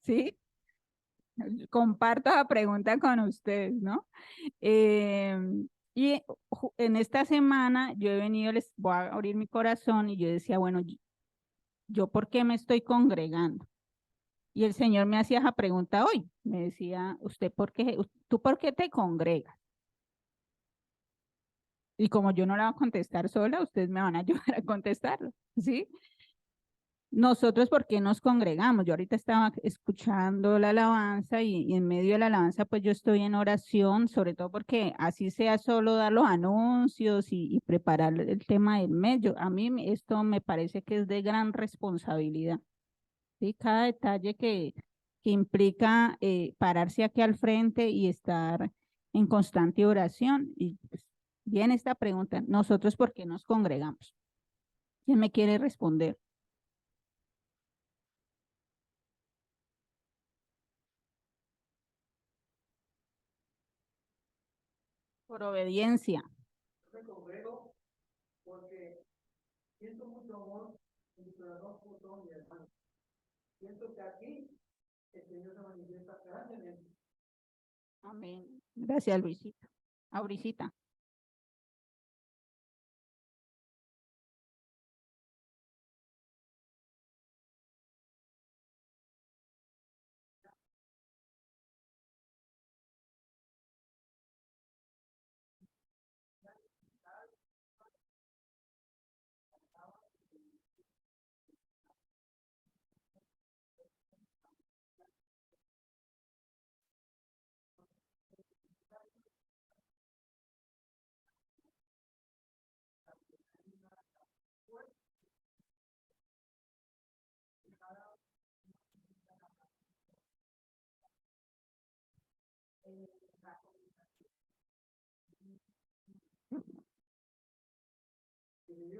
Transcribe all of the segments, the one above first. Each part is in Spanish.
¿Sí? Comparto la pregunta con ustedes, ¿no? Eh, y en esta semana yo he venido, les voy a abrir mi corazón y yo decía, bueno, yo ¿por qué me estoy congregando? Y el Señor me hacía esa pregunta hoy. Me decía, ¿tú por qué te congregas? Y como yo no la voy a contestar sola, ustedes me van a ayudar a contestarlo, ¿sí? Nosotros, ¿por qué nos congregamos? Yo ahorita estaba escuchando la alabanza y en medio de la alabanza, pues yo estoy en oración, sobre todo porque así sea solo dar los anuncios y preparar el tema del mes. A mí esto me parece que es de gran responsabilidad, ¿sí? Cada detalle que implica pararse aquí al frente y estar en constante oración. Y pues, bien esta pregunta, ¿nosotros por qué nos congregamos? ¿Quién me quiere responder? Por obediencia. Me congrego porque siento mucho amor en mi corazón por todos mis hermanos. Siento que aquí el Señor se manifiesta grandemente. Amén. Gracias, Luisita. Auricita.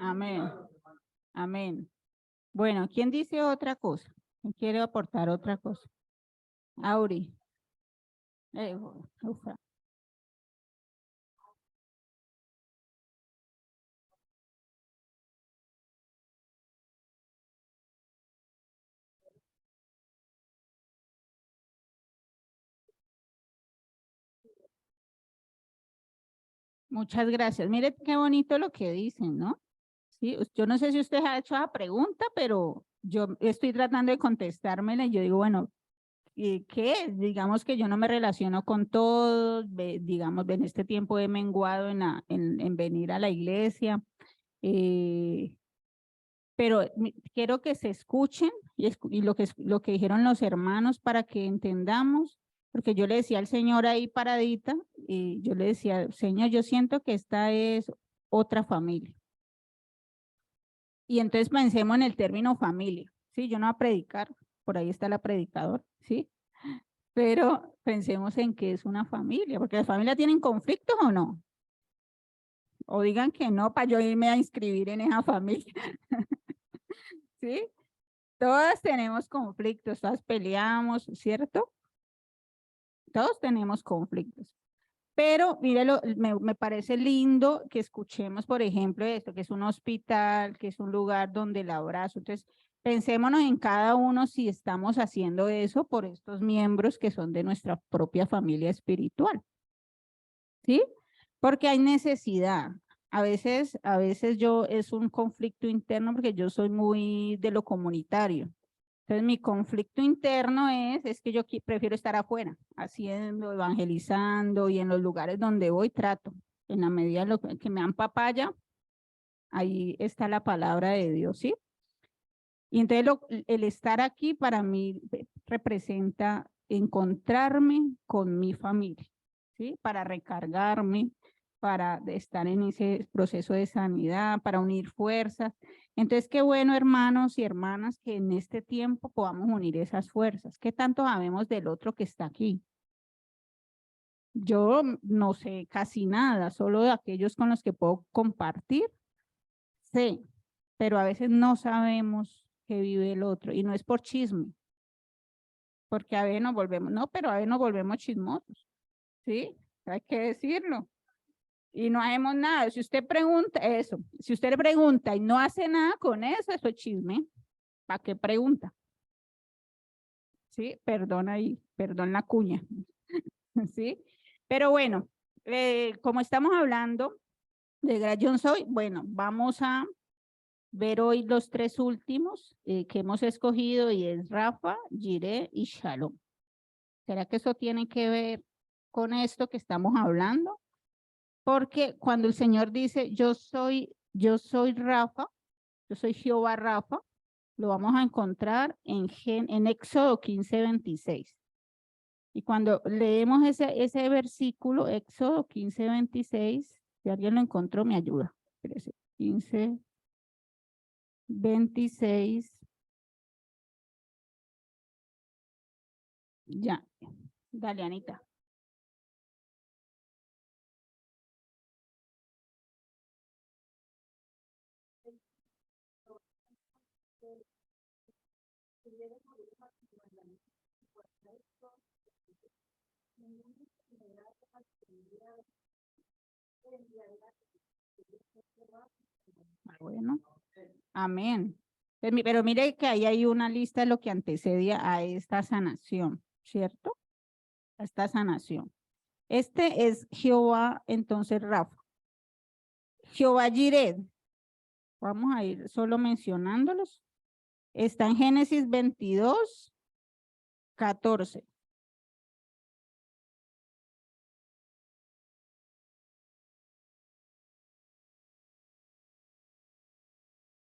Amén. Amén. Bueno, ¿quién dice otra cosa? ¿Quién quiere aportar otra cosa? Auri. Ufa. Muchas gracias. Mire qué bonito lo que dicen, ¿no? Sí, yo no sé si usted ha hecho esa pregunta, pero yo estoy tratando de contestármela y yo digo, bueno, ¿qué es? Digamos que yo no me relaciono con todos, digamos, en este tiempo he menguado en venir a la iglesia, eh, pero quiero que se escuchen y lo que dijeron los hermanos para que entendamos, porque yo le decía al Señor ahí paradita, y yo le decía, Señor, yo siento que esta es otra familia. Y entonces pensemos en el término familia, ¿sí? Yo no voy a predicar, por ahí está la predicadora, ¿sí? Pero pensemos en que es una familia, porque las familias tienen conflictos o no, o digan que no para yo irme a inscribir en esa familia, ¿sí? Todas tenemos conflictos, todas peleamos, ¿cierto? Todos tenemos conflictos. Pero míralo, me parece lindo que escuchemos, por ejemplo, esto, que es un hospital, que es un lugar donde el abrazo. Entonces, pensémonos en cada uno si estamos haciendo eso por estos miembros que son de nuestra propia familia espiritual, ¿sí? Porque hay necesidad. A veces yo es un conflicto interno porque yo soy muy de lo comunitario. Entonces, mi conflicto interno es que yo prefiero estar afuera, haciendo, evangelizando y en los lugares donde voy trato. En la medida de lo que me dan papaya, ahí está la palabra de Dios, ¿sí? Y entonces el estar aquí para mí representa encontrarme con mi familia, ¿sí? Para recargarme, para estar en ese proceso de sanidad, para unir fuerzas. Entonces, qué bueno, hermanos y hermanas, que en este tiempo podamos unir esas fuerzas. ¿Qué tanto sabemos del otro que está aquí? Yo no sé casi nada, solo de aquellos con los que puedo compartir, sé, pero a veces no sabemos qué vive el otro y no es por chisme, porque a veces nos volvemos, no, pero a veces nos volvemos chismosos, ¿sí? Hay que decirlo. Y no hacemos nada. Si usted pregunta eso, si usted le pregunta y no hace nada con eso, eso es chisme. ¿Para qué pregunta? ¿sí? Perdón ahí, perdón la cuña, ¿sí? Pero bueno, como estamos hablando de Grayson Soy, bueno, vamos a ver hoy los tres últimos que hemos escogido y es Rafa, Jireh y Shalom. ¿Será que eso tiene que ver con esto que estamos hablando? Porque cuando el Señor dice, yo soy Rafa, yo soy Jehová Rafa, lo vamos a encontrar en Éxodo 15:26. Y cuando leemos ese versículo, Éxodo 15:26, si alguien lo encontró, me ayuda. 15:26. Ya, dale, Anita. Bueno, amén. Pero mire que ahí hay una lista de lo que antecedía a esta sanación, ¿cierto? A esta sanación. Este es Jehová, entonces Rafa. Jehová Jireh. Vamos a ir solo mencionándolos. Está en Génesis 22:14.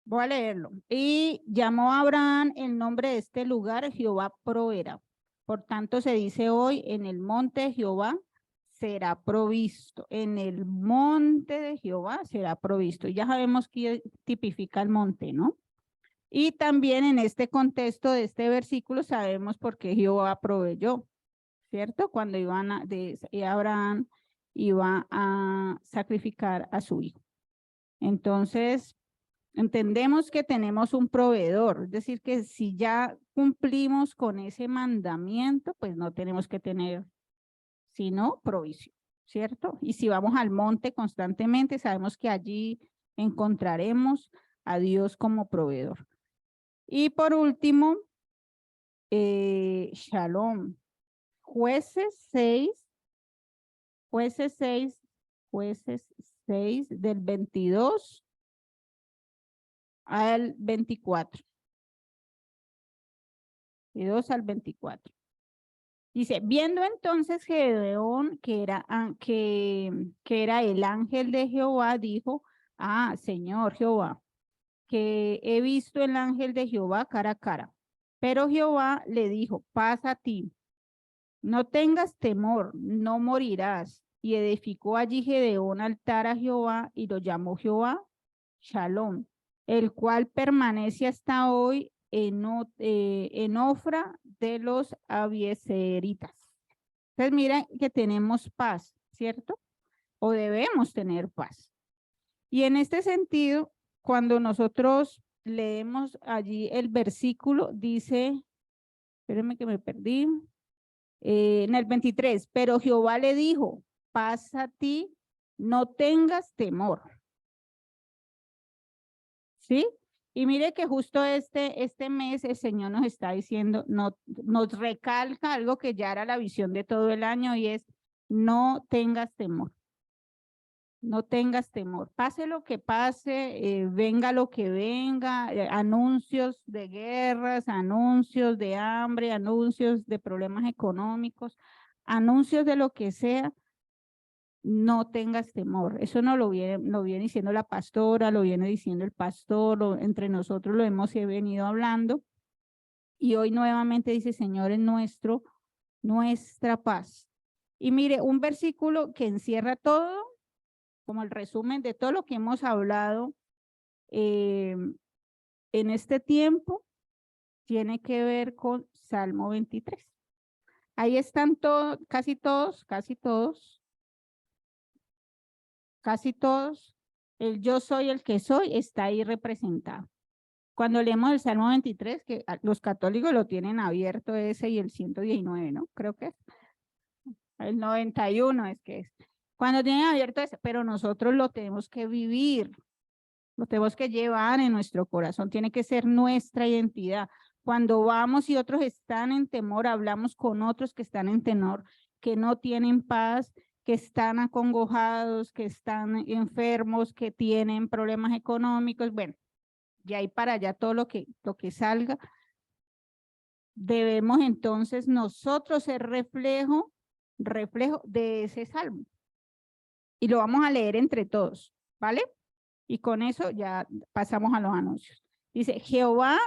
Voy a leerlo. Y llamó a Abraham el nombre de este lugar, Jehová proveerá. Por tanto, se dice hoy, en el monte de Jehová será provisto. En el monte de Jehová será provisto. Ya sabemos que tipifica el monte, ¿no? Y también en este contexto de este versículo sabemos por qué Jehová proveyó, ¿cierto? Cuando Abraham iba a sacrificar a su hijo. Entonces, entendemos que tenemos un proveedor, es decir, que si ya cumplimos con ese mandamiento, pues no tenemos que tener sino provisión, ¿cierto? Y si vamos al monte constantemente, sabemos que allí encontraremos a Dios como proveedor. Y por último, Shalom. Jueces 6, jueces 6 del 22 al 24. 22 al 24. Dice, viendo entonces Gedeón que era el ángel de Jehová, dijo, Señor Jehová, que he visto el ángel de Jehová cara a cara. Pero Jehová le dijo, pasa a ti, no tengas temor, no morirás. Y edificó allí Gedeón altar a Jehová y lo llamó Jehová Shalom, el cual permanece hasta hoy en Ofra de los Abiezeritas. Entonces, miren que tenemos paz, ¿cierto? O debemos tener paz. Y en este sentido, cuando nosotros leemos allí el versículo, dice, espérenme que me perdí, en el 23, pero Jehová le dijo, paz a ti, no tengas temor. ¿Sí? Y mire que justo este mes el Señor nos está diciendo, nos recalca algo que ya era la visión de todo el año y es, no tengas temor. No tengas temor. Pase lo que pase, venga lo que venga, anuncios de guerras, anuncios de hambre, anuncios de problemas económicos, anuncios de lo que sea, no tengas temor. Eso no lo viene diciendo la pastora, lo viene diciendo el pastor, entre nosotros lo hemos venido hablando. Y hoy nuevamente dice, Señor, es nuestra paz. Y mire, un versículo que encierra todo, como el resumen de todo lo que hemos hablado en este tiempo, tiene que ver con Salmo 23. Ahí están casi todos, el yo soy el que soy está ahí representado. Cuando leemos el Salmo 23, que los católicos lo tienen abierto ese y el 119, ¿no? Creo que es. El 91 es que es. Cuando tienen abierto ese, pero nosotros lo tenemos que vivir, lo tenemos que llevar en nuestro corazón, tiene que ser nuestra identidad. Cuando vamos y otros están en temor, hablamos con otros que están en temor, que no tienen paz, que están acongojados, que están enfermos, que tienen problemas económicos, bueno, y ahí para allá todo lo que salga. Debemos entonces nosotros ser reflejo de ese salmo. Y lo vamos a leer entre todos, ¿vale? Y con eso ya pasamos a los anuncios. Dice, Jehová,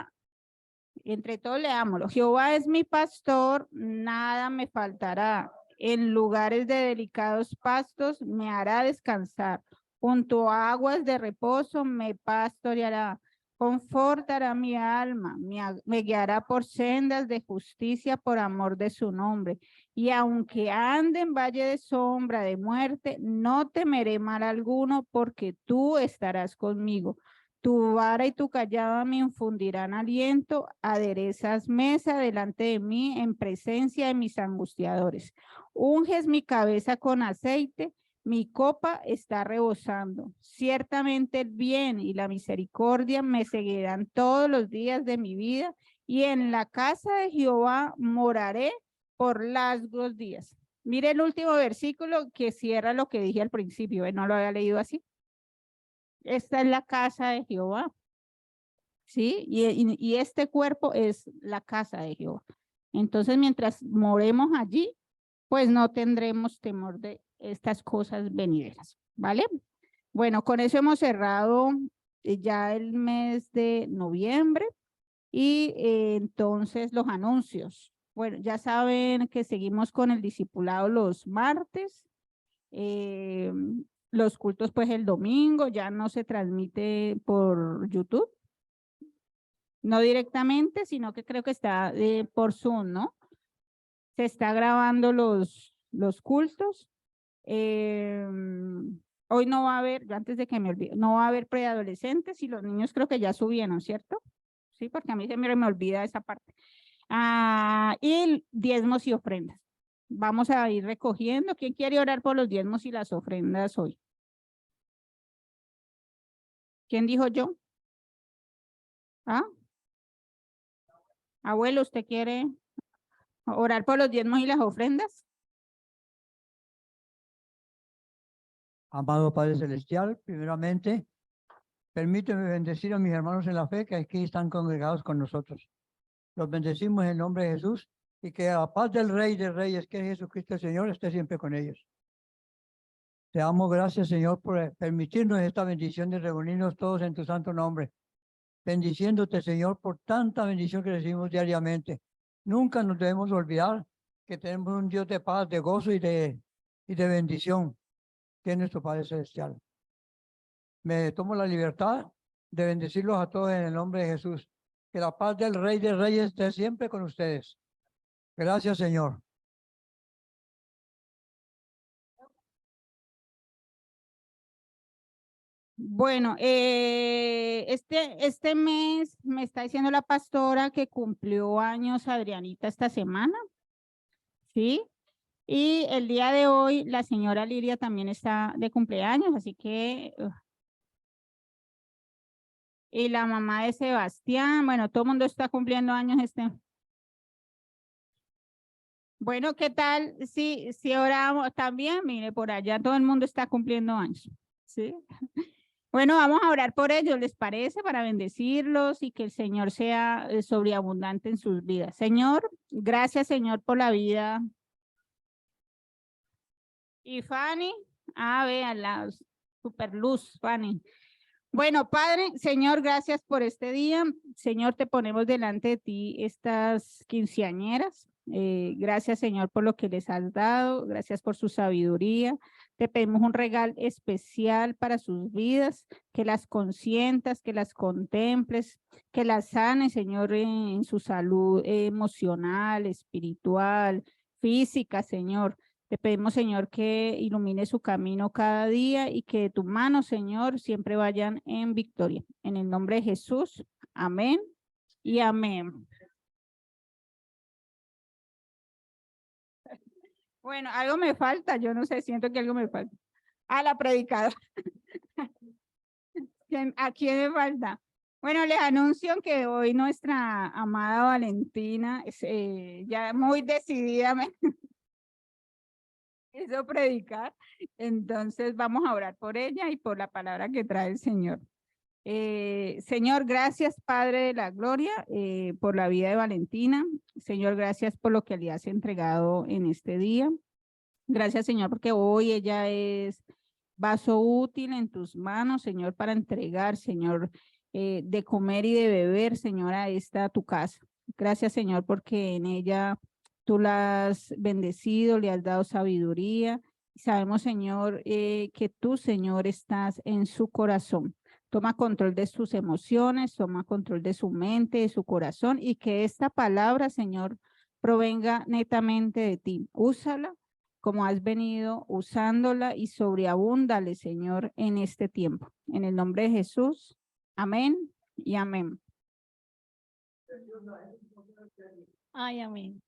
entre todos leámoslo, Jehová es mi pastor, nada me faltará. En lugares de delicados pastos me hará descansar. Junto a aguas de reposo me pastoreará. Confortará mi alma, me guiará por sendas de justicia por amor de su nombre. Y aunque ande en valle de sombra de muerte, no temeré mal alguno, porque tú estarás conmigo. Tu vara y tu callado me infundirán aliento, aderezas mesa delante de mí en presencia de mis angustiadores. Unges mi cabeza con aceite, mi copa está rebosando. Ciertamente el bien y la misericordia me seguirán todos los días de mi vida, y en la casa de Jehová moraré por largos días. Mire el último versículo que cierra lo que dije al principio, no lo había leído así. Esta es la casa de Jehová, ¿sí? Y este cuerpo es la casa de Jehová. Entonces, mientras moremos allí, pues no tendremos temor de estas cosas venideras, ¿vale? Bueno, con eso hemos cerrado ya el mes de noviembre y entonces los anuncios. Bueno, ya saben que seguimos con el discipulado los martes, los cultos pues el domingo, ya no se transmite por YouTube, no directamente, sino que creo que está por Zoom, ¿no? Se está grabando los cultos. Hoy no va a haber, antes de que me olvide, no va a haber preadolescentes y los niños creo que ya subieron, ¿cierto? Sí, porque a mí se me olvida esa parte. Y diezmos y ofrendas. Vamos a ir recogiendo. ¿Quién quiere orar por los diezmos y las ofrendas hoy? ¿Quién dijo yo? ¿Ah? Abuelo, ¿usted quiere orar por los diezmos y las ofrendas? Amado Padre Celestial, primeramente, permíteme bendecir a mis hermanos en la fe que aquí están congregados con nosotros. Los bendecimos en el nombre de Jesús y que la paz del Rey de Reyes, que es Jesucristo el Señor, esté siempre con ellos. Te damos gracias, Señor, por permitirnos esta bendición de reunirnos todos en tu santo nombre. Bendiciéndote, Señor, por tanta bendición que recibimos diariamente. Nunca nos debemos olvidar que tenemos un Dios de paz, de gozo y de bendición, que es nuestro Padre Celestial. Me tomo la libertad de bendecirlos a todos en el nombre de Jesús. Que la paz del Rey de Reyes esté siempre con ustedes. Gracias, Señor. Bueno, este mes me está diciendo la pastora que cumplió años Adrianita esta semana, ¿sí? Y el día de hoy la señora Liria también está de cumpleaños, así que... Y la mamá de Sebastián, bueno, todo el mundo está cumpliendo años Bueno, ¿qué tal? Si oramos también, mire, por allá todo el mundo está cumpliendo años, ¿sí? Bueno, vamos a orar por ellos, ¿les parece? Para bendecirlos y que el Señor sea sobreabundante en sus vidas. Señor, gracias, Señor, por la vida. Y Fanny, vean la super luz, Fanny. Bueno, Padre, Señor, gracias por este día. Señor, te ponemos delante de ti estas quinceañeras. Gracias, Señor, por lo que les has dado. Gracias por su sabiduría. Te pedimos un regalo especial para sus vidas, que las consientas, que las contemples, que las sanes, Señor, en su salud emocional, espiritual, física, Señor. Te pedimos, Señor, que ilumine su camino cada día y que de tu mano, Señor, siempre vayan en victoria. En el nombre de Jesús, amén y amén. Bueno, algo me falta, yo no sé, siento que algo me falta. La predicadora. ¿A quién me falta? Bueno, les anuncio que hoy nuestra amada Valentina es, ya muy decidida me hizo predicar, entonces vamos a orar por ella y por la palabra que trae el Señor. Señor, gracias Padre de la Gloria por la vida de Valentina. Señor, gracias por lo que le has entregado en este día. Gracias Señor porque hoy ella es vaso útil en tus manos, Señor, para entregar, Señor, de comer y de beber, Señor, a esta tu casa. Gracias, Señor, porque en ella tú la has bendecido, le has dado sabiduría. Sabemos, Señor, que tú, Señor, estás en su corazón. Toma control de sus emociones, toma control de su mente, de su corazón, y que esta palabra, Señor, provenga netamente de ti. Úsala como has venido usándola y sobreabúndale, Señor, en este tiempo. En el nombre de Jesús, amén y amén. Ay, amén.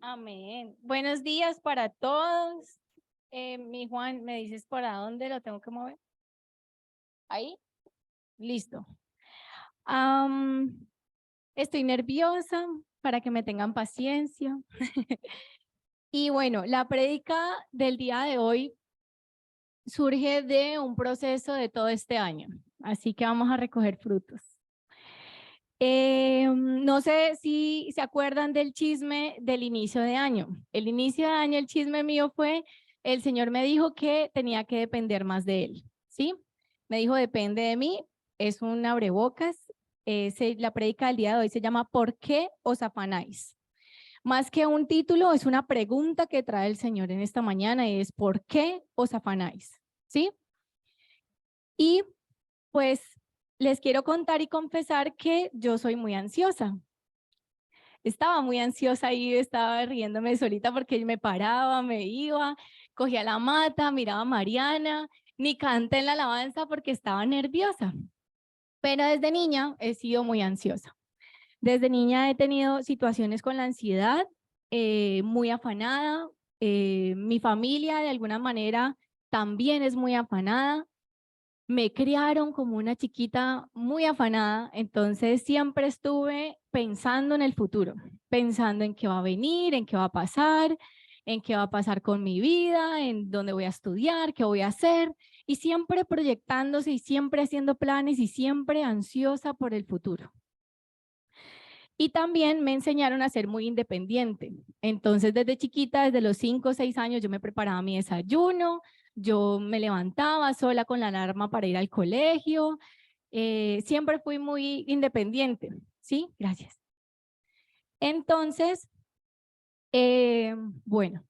Amén. Buenos días para todos. Mi Juan, ¿me dices para dónde lo tengo que mover? ¿Ahí? Listo. Estoy nerviosa para que me tengan paciencia. Y bueno, la prédica del día de hoy surge de un proceso de todo este año. Así que vamos a recoger frutos. No sé si se acuerdan del chisme del inicio de año. El inicio de año, el chisme mío fue, el Señor me dijo que tenía que depender más de Él, ¿sí? Me dijo, depende de mí, es un abrebocas. La prédica del día de hoy se llama ¿Por qué os afanáis? Más que un título, es una pregunta que trae el Señor en esta mañana y es ¿por qué os afanáis? ¿Sí? Y pues les quiero contar y confesar que yo soy muy ansiosa. Estaba muy ansiosa y estaba riéndome solita porque me paraba, me iba, cogía la mata, miraba a Mariana, ni canté en la alabanza porque estaba nerviosa. Pero desde niña he sido muy ansiosa. Desde niña he tenido situaciones con la ansiedad, muy afanada. Mi familia de alguna manera también es muy afanada. Me criaron como una chiquita muy afanada, entonces siempre estuve pensando en el futuro, pensando en qué va a venir, en qué va a pasar, en qué va a pasar con mi vida, en dónde voy a estudiar, qué voy a hacer, y siempre proyectándose y siempre haciendo planes y siempre ansiosa por el futuro. Y también me enseñaron a ser muy independiente. Entonces, desde chiquita, desde los 5 o 6 años, yo me preparaba mi desayuno, yo me levantaba sola con la alarma para ir al colegio. Siempre fui muy independiente. ¿Sí? Gracias. Entonces, bueno,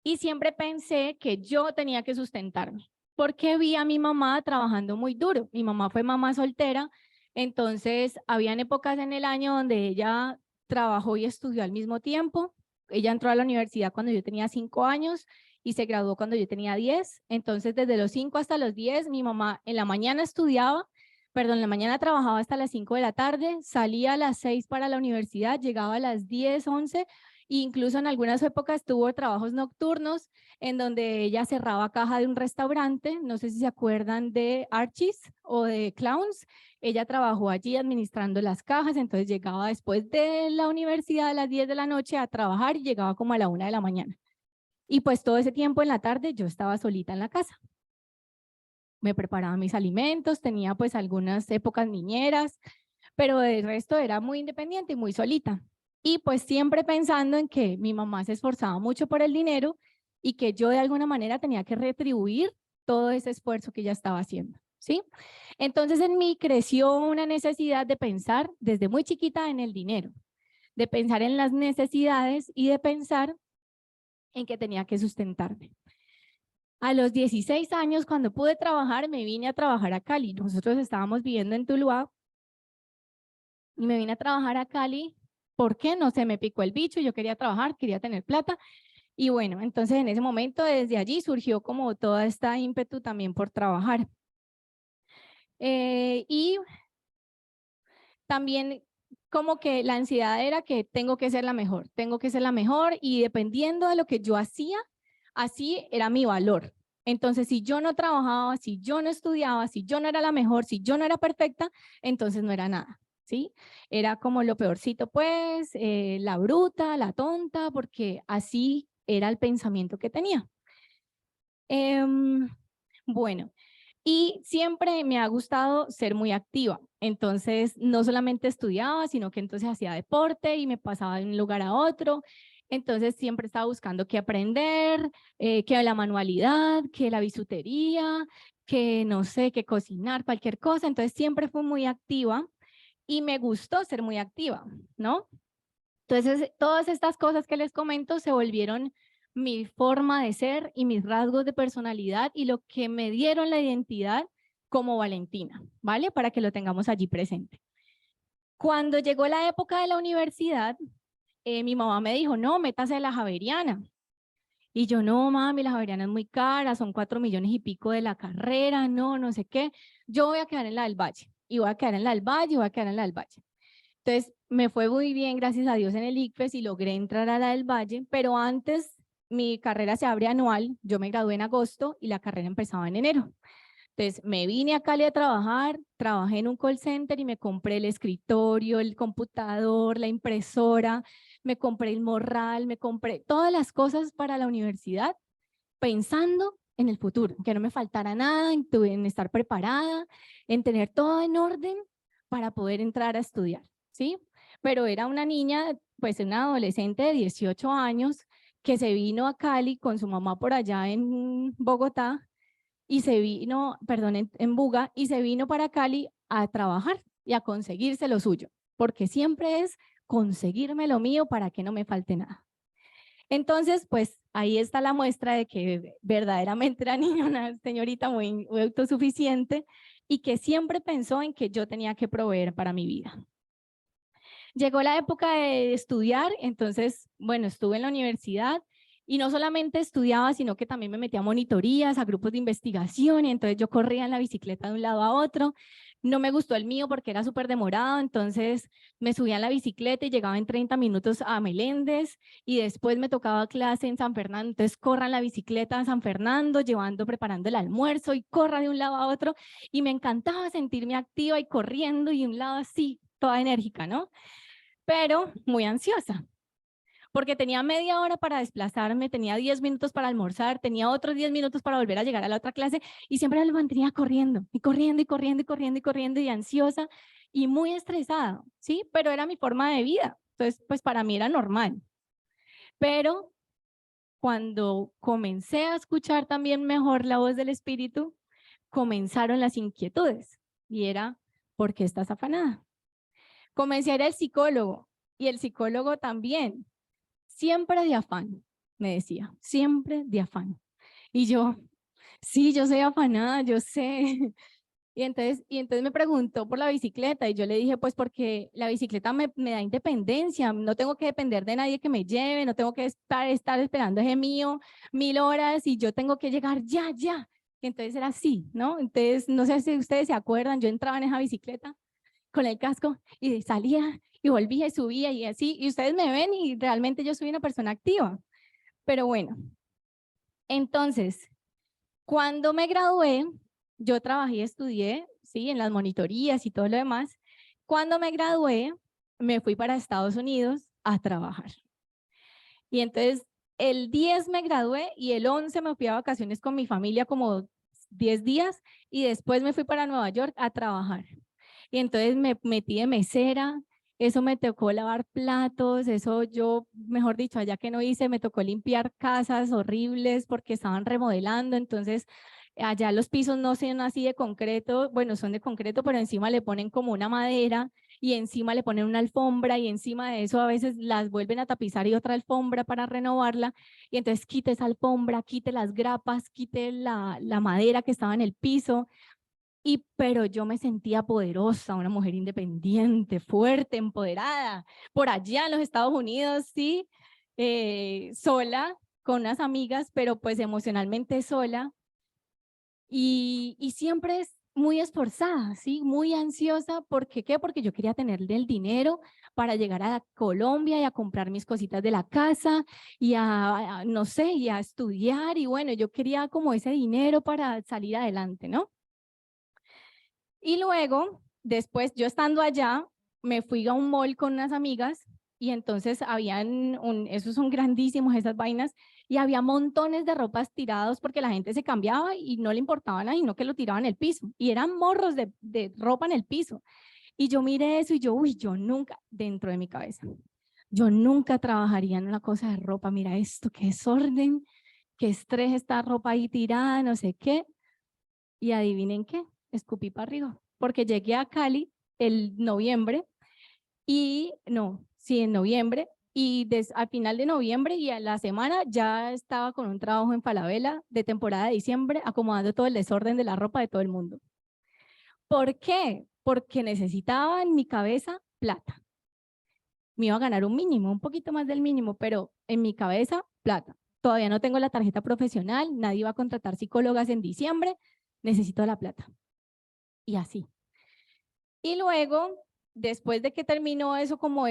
y siempre pensé que yo tenía que sustentarme, porque vi a mi mamá trabajando muy duro. Mi mamá fue mamá soltera, entonces habían épocas en el año donde ella trabajó y estudió al mismo tiempo. Ella entró a la universidad cuando yo tenía 5 años y se graduó cuando yo tenía 10. Entonces, desde los 5 hasta los 10, mi mamá en la mañana en la mañana trabajaba hasta las 5 de la tarde, salía a las 6 para la universidad, llegaba a las 10, 11, incluso en algunas épocas tuvo trabajos nocturnos en donde ella cerraba caja de un restaurante, no sé si se acuerdan de Archie's o de Clowns. Ella trabajó allí administrando las cajas, entonces llegaba después de la universidad a las 10 de la noche a trabajar y llegaba como a la 1 de la mañana. Y pues todo ese tiempo en la tarde yo estaba solita en la casa. Me preparaba mis alimentos, tenía pues algunas épocas niñeras, pero del resto era muy independiente y muy solita. Y pues siempre pensando en que mi mamá se esforzaba mucho por el dinero y que yo de alguna manera tenía que retribuir todo ese esfuerzo que ella estaba haciendo, ¿sí? Entonces en mí creció una necesidad de pensar desde muy chiquita en el dinero, de pensar en las necesidades y de pensar en que tenía que sustentarme. A los 16 años, cuando pude trabajar, me vine a trabajar a Cali. Nosotros estábamos viviendo en Tuluá y me vine a trabajar a Cali. ¿Por qué? No sé, me picó el bicho, yo quería trabajar, quería tener plata. Y bueno, entonces en ese momento, desde allí surgió como toda esta ímpetu también por trabajar. Y también como que la ansiedad era que tengo que ser la mejor y dependiendo de lo que yo hacía, así era mi valor. Entonces, si yo no trabajaba, si yo no estudiaba, si yo no era la mejor, si yo no era perfecta, entonces no era nada, ¿sí? Era como lo peorcito, pues, la bruta, la tonta, porque así era el pensamiento que tenía. Bueno, y siempre me ha gustado ser muy activa. Entonces, no solamente estudiaba, sino que entonces hacía deporte y me pasaba de un lugar a otro. Entonces, siempre estaba buscando qué aprender, que la manualidad, que la bisutería, que no sé, que cocinar, cualquier cosa. Entonces, siempre fui muy activa y me gustó ser muy activa, ¿no? Entonces, todas estas cosas que les comento se volvieron mi forma de ser y mis rasgos de personalidad y lo que me dieron la identidad como Valentina, ¿vale? Para que lo tengamos allí presente. Cuando llegó la época de la universidad, mi mamá me dijo, no, métase a la Javeriana. Y yo, no, mami, la Javeriana es muy cara, son 4 millones y pico de la carrera, no, no sé qué. Yo voy a quedar en la del Valle, y voy a quedar en la del Valle, y voy a quedar en la del Valle. Entonces, me fue muy bien, gracias a Dios, en el ICFES y logré entrar a la del Valle, pero antes mi carrera se abre anual, yo me gradué en agosto y la carrera empezaba en enero. Entonces, me vine a Cali a trabajar, trabajé en un call center y me compré el escritorio, el computador, la impresora, me compré el morral, me compré todas las cosas para la universidad, pensando en el futuro, que no me faltara nada, en estar preparada, en tener todo en orden para poder entrar a estudiar, ¿sí? Pero era una niña, pues una adolescente de 18 años que se vino a Cali con su mamá por allá en Bogotá y se vino, perdón, en Buga, y se vino para Cali a trabajar y a conseguirse lo suyo, porque siempre es conseguirme lo mío para que no me falte nada. Entonces, pues ahí está la muestra de que verdaderamente era niña, una señorita muy autosuficiente y que siempre pensó en que yo tenía que proveer para mi vida. Llegó la época de estudiar, entonces, bueno, estuve en la universidad y no solamente estudiaba, sino que también me metía a monitorías, a grupos de investigación, y entonces yo corría en la bicicleta de un lado a otro. No me gustó el mío porque era súper demorado, entonces me subía en la bicicleta y llegaba en 30 minutos a Meléndez y después me tocaba clase en San Fernando, entonces corra en la bicicleta a San Fernando, preparando el almuerzo y corra de un lado a otro y me encantaba sentirme activa y corriendo y de un lado así, toda enérgica, ¿no? Pero muy ansiosa, porque tenía media hora para desplazarme, tenía 10 minutos para almorzar, tenía otros 10 minutos para volver a llegar a la otra clase y siempre me mantenía corriendo y corriendo y corriendo y corriendo y corriendo y ansiosa y muy estresada, ¿sí? Pero era mi forma de vida, entonces pues para mí era normal. Pero cuando comencé a escuchar también mejor la voz del espíritu, comenzaron las inquietudes y era, ¿por qué estás afanada? Comencé a ir al psicólogo y el psicólogo también, siempre de afán, me decía, siempre de afán. Y yo, sí, yo soy afanada, yo sé. Y entonces me preguntó por la bicicleta y yo le dije, pues porque la bicicleta me da independencia, no tengo que depender de nadie que me lleve, no tengo que estar esperando ese mío 1000 horas y yo tengo que llegar ya, ya. Y entonces era así, ¿no? Entonces, no sé si ustedes se acuerdan, yo entraba en esa bicicleta con el casco y salía y volvía y subía y así, y ustedes me ven y realmente yo soy una persona activa. Pero bueno, entonces, cuando me gradué, yo trabajé y estudié, ¿sí? En las monitorías y todo lo demás. Cuando me gradué, me fui para Estados Unidos a trabajar. Y entonces, el 10 me gradué y el 11 me fui a vacaciones con mi familia como 10 días y después me fui para Nueva York a trabajar. Y entonces me metí de mesera, eso me tocó lavar platos, eso yo, mejor dicho, allá que no hice, me tocó limpiar casas horribles porque estaban remodelando, entonces allá los pisos no son así de concreto, bueno, son de concreto, pero encima le ponen como una madera y encima le ponen una alfombra y encima de eso a veces las vuelven a tapizar y otra alfombra para renovarla y entonces quite esa alfombra, quite las grapas, quite la madera que estaba en el piso. Pero yo me sentía poderosa, una mujer independiente, fuerte, empoderada, por allá en los Estados Unidos, sí, sola, con unas amigas, pero pues emocionalmente sola. Y siempre muy esforzada, ¿sí? Muy ansiosa. ¿Por qué? ¿Qué? Porque yo quería tener el dinero para llegar a Colombia y a comprar mis cositas de la casa y no sé, y a estudiar. Y bueno, yo quería como ese dinero para salir adelante, ¿no? Y luego, después, yo estando allá, me fui a un mall con unas amigas y entonces esos son grandísimos, esas vainas, y había montones de ropas tirados porque la gente se cambiaba y no le importaba nada, sino que lo tiraban en el piso. Y eran morros de ropa en el piso. Y yo miré eso y yo, uy, yo nunca, dentro de mi cabeza, yo nunca trabajaría en una cosa de ropa. Mira esto, qué desorden, qué estrés esta ropa ahí tirada, no sé qué. Y adivinen qué, escupí para arriba, porque llegué a Cali el noviembre y no, sí, en noviembre, y al final de noviembre y a la semana ya estaba con un trabajo en Falabella de temporada de diciembre, acomodando todo el desorden de la ropa de todo el mundo. ¿Por qué? Porque necesitaba en mi cabeza plata. Me iba a ganar un mínimo, un poquito más del mínimo, pero en mi cabeza, plata. Todavía no tengo la tarjeta profesional, nadie va a contratar psicólogas en diciembre, necesito la plata. Y así. Y luego, después de que terminó eso como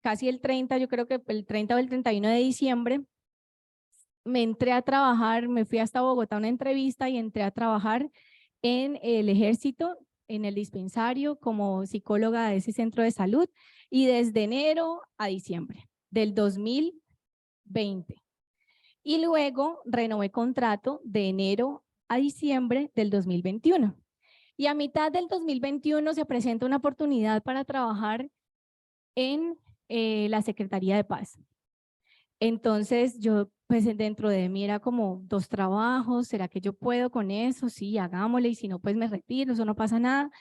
casi el 30, yo creo que el 30 o el 31 de diciembre, me entré a trabajar, me fui hasta Bogotá a una entrevista y entré a trabajar en el ejército, en el dispensario, como psicóloga de ese centro de salud, y desde enero a diciembre del 2020. Y luego renové contrato de enero a diciembre del 2021. Y a mitad del 2021 se presenta una oportunidad para trabajar en la Secretaría de Paz. Entonces yo, pues dentro de mí era como 2 trabajos, ¿será que yo puedo con eso? Sí, hagámosle, y si no, pues me retiro, eso no pasa nada.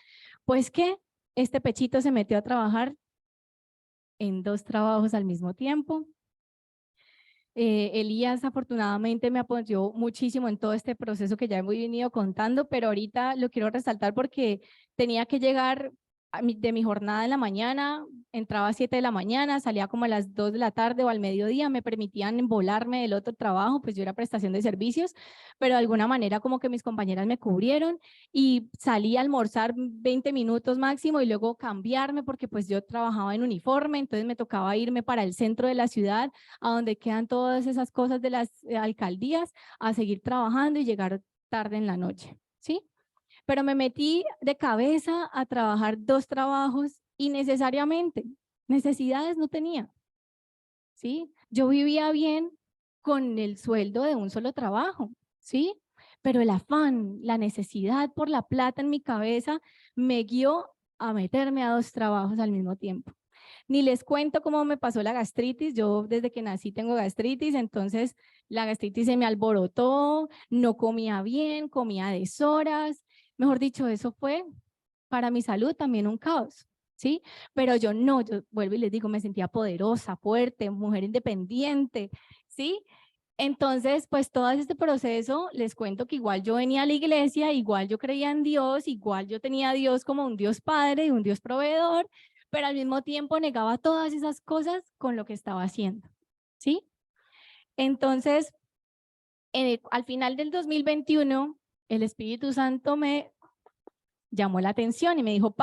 Pues que este pechito se metió a trabajar en 2 trabajos al mismo tiempo. Elías afortunadamente me apoyó muchísimo en todo este proceso que ya he venido contando, pero ahorita lo quiero resaltar porque tenía que llegar de mi jornada en la mañana, entraba a 7 de la mañana, salía como a las 2 de la tarde o al mediodía, me permitían volarme del otro trabajo, pues yo era prestación de servicios, pero de alguna manera como que mis compañeras me cubrieron y salí a almorzar 20 minutos máximo y luego cambiarme porque pues yo trabajaba en uniforme, entonces me tocaba irme para el centro de la ciudad a donde quedan todas esas cosas de las alcaldías, a seguir trabajando y llegar tarde en la noche, ¿sí? Pero me metí de cabeza a trabajar 2 trabajos innecesariamente, necesidades no tenía, ¿sí? Yo vivía bien con el sueldo de un solo trabajo, ¿sí? Pero el afán, la necesidad por la plata en mi cabeza me guió a meterme a 2 trabajos al mismo tiempo. Ni les cuento cómo me pasó la gastritis. Yo desde que nací tengo gastritis, entonces la gastritis se me alborotó, no comía bien, comía a deshoras. Mejor dicho, eso fue para mi salud también un caos, ¿sí? Pero yo no, yo vuelvo y les digo, me sentía poderosa, fuerte, mujer independiente, ¿sí? Entonces, pues todo este proceso, les cuento que igual yo venía a la iglesia, igual yo creía en Dios, igual yo tenía a Dios como un Dios Padre y un Dios proveedor, pero al mismo tiempo negaba todas esas cosas con lo que estaba haciendo, ¿sí? Entonces, al final del 2021, el Espíritu Santo me llamó la atención y me dijo,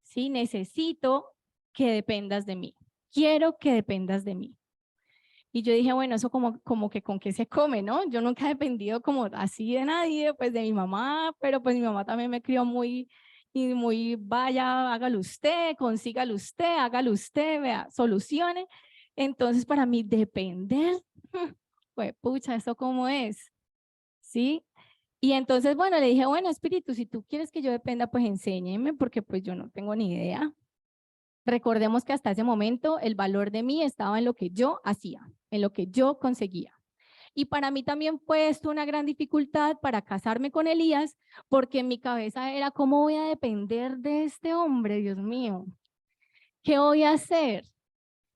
sí, necesito que dependas de mí, quiero que dependas de mí. Y yo dije, bueno, eso como que con qué se come, ¿no? Yo nunca he dependido como así de nadie, pues de mi mamá, pero pues mi mamá también me crió muy, vaya, hágalo usted, consígalo usted, hágalo usted, vea, solucione. Entonces para mí depender, pues pucha, ¿eso cómo es? ¿Sí? Y entonces, bueno, le dije, bueno, Espíritu, si tú quieres que yo dependa, pues enséñeme, porque pues yo no tengo ni idea. Recordemos que hasta ese momento el valor de mí estaba en lo que yo hacía, en lo que yo conseguía. Y para mí también fue esto una gran dificultad para casarme con Elías, porque en mi cabeza era, ¿cómo voy a depender de este hombre, Dios mío? ¿Qué voy a hacer?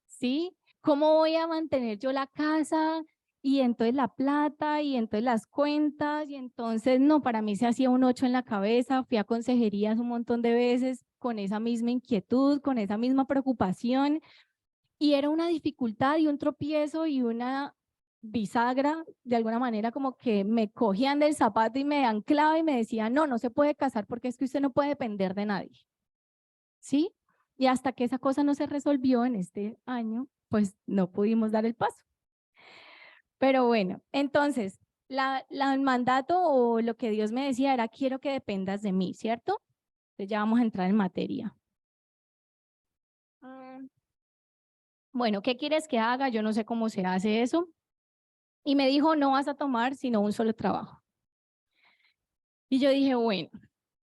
¿Sí? ¿Cómo voy a mantener yo la casa? Y entonces la plata, y entonces las cuentas, y entonces no, para mí se hacía un 8 en la cabeza, fui a consejerías un montón de veces con esa misma inquietud, con esa misma preocupación, y era una dificultad y un tropiezo y una bisagra, de alguna manera como que me cogían del zapato y me anclaba y me decían, no, no se puede casar porque es que usted no puede depender de nadie. ¿Sí? Y hasta que esa cosa no se resolvió en este año, pues no pudimos dar el paso. Pero bueno, entonces, el mandato o lo que Dios me decía era, quiero que dependas de mí, ¿cierto? Entonces ya vamos a entrar en materia. Bueno, ¿qué quieres que haga? Yo no sé cómo se hace eso. Y me dijo, no vas a tomar sino un solo trabajo. Y yo dije, bueno,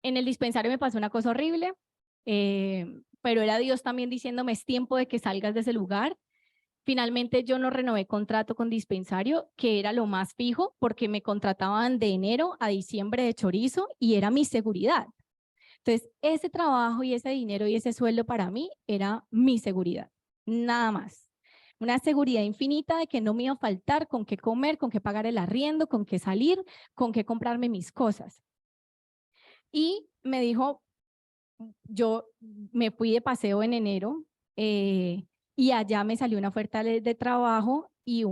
en el dispensario me pasó una cosa horrible, pero era Dios también diciéndome, es tiempo de que salgas de ese lugar. Finalmente yo no renové contrato con dispensario, que era lo más fijo, porque me contrataban de enero a diciembre de chorizo y era mi seguridad. Entonces, ese trabajo y ese dinero y ese sueldo para mí era mi seguridad, nada más. Una seguridad infinita de que no me iba a faltar con qué comer, con qué pagar el arriendo, con qué salir, con qué comprarme mis cosas. Y me dijo, yo me fui de paseo en enero y allá me salió una oferta de trabajo y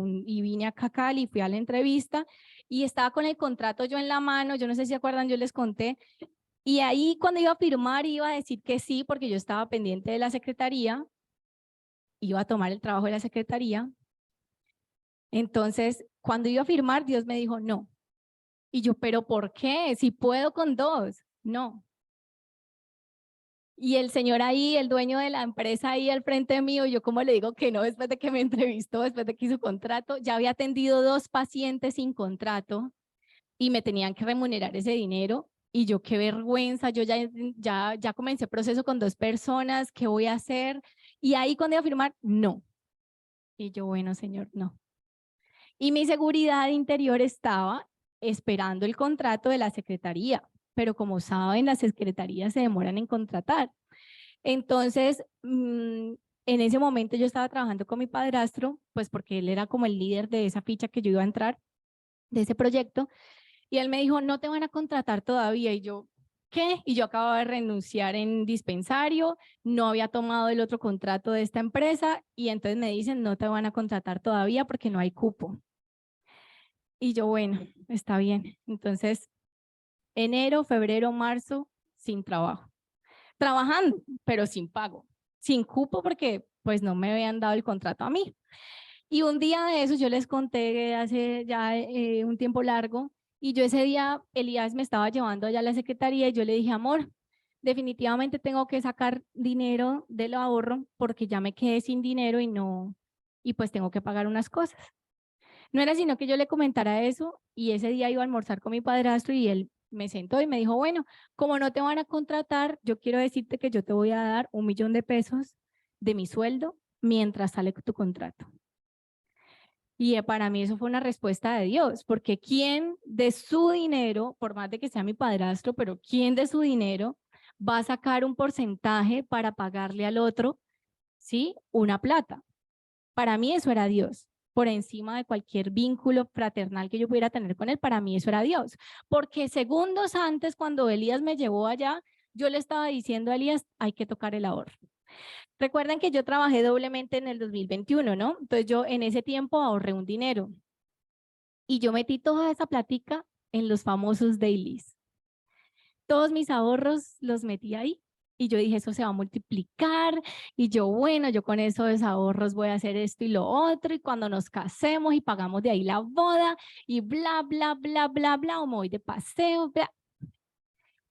vine acá a Cali, fui a la entrevista y estaba con el contrato yo en la mano, yo no sé si se acuerdan, yo les conté, y ahí cuando iba a firmar iba a decir que sí porque yo estaba pendiente de la secretaría, iba a tomar el trabajo de la secretaría. Entonces, cuando iba a firmar, Dios me dijo no. Y yo, ¿pero por qué? Si puedo con 2, no. Y el señor ahí, el dueño de la empresa ahí al frente mío, yo como le digo que no después de que me entrevistó, después de que hizo contrato, ya había atendido 2 pacientes sin contrato y me tenían que remunerar ese dinero. Y yo, qué vergüenza, yo ya comencé proceso con 2 personas, ¿qué voy a hacer? Y ahí cuando iba a firmar, no. Y yo, bueno, señor, no. Y mi seguridad interior estaba esperando el contrato de la secretaría, pero como saben, las secretarías se demoran en contratar. Entonces, en ese momento yo estaba trabajando con mi padrastro, pues porque él era como el líder de esa ficha que yo iba a entrar, de ese proyecto, y él me dijo, no te van a contratar todavía, y yo, ¿qué? Y yo acababa de renunciar en dispensario, no había tomado el otro contrato de esta empresa, y entonces me dicen, no te van a contratar todavía porque no hay cupo. Y yo, bueno, está bien. Entonces, enero, febrero, marzo, sin trabajo. Trabajando, pero sin pago, sin cupo porque pues no me habían dado el contrato a mí. Y un día de esos yo les conté hace ya un tiempo largo y yo ese día Elías me estaba llevando allá a la secretaría y yo le dije, amor, definitivamente tengo que sacar dinero del ahorro porque ya me quedé sin dinero y pues tengo que pagar unas cosas. No era sino que yo le comentara eso y ese día iba a almorzar con mi padrastro y él me sentó y me dijo, bueno, como no te van a contratar, yo quiero decirte que yo te voy a dar $1.000.000 de mi sueldo mientras sale tu contrato. Y para mí eso fue una respuesta de Dios, porque ¿quién de su dinero, por más de que sea mi padrastro, pero quién de su dinero va a sacar un porcentaje para pagarle al otro, ¿sí? Una plata. Para mí eso era Dios. Por encima de cualquier vínculo fraternal que yo pudiera tener con él, para mí eso era Dios. Porque segundos antes, cuando Elías me llevó allá, yo le estaba diciendo a Elías, hay que tocar el ahorro. Recuerden que yo trabajé doblemente en el 2021, ¿no? Entonces yo en ese tiempo ahorré un dinero y yo metí toda esa platica en los famosos dailies. Todos mis ahorros los metí ahí. Y yo dije, eso se va a multiplicar. Y yo, bueno, yo con esos ahorros voy a hacer esto y lo otro. Y cuando nos casemos y pagamos de ahí la boda y bla, bla, bla, bla, bla, o me voy de paseo, bla.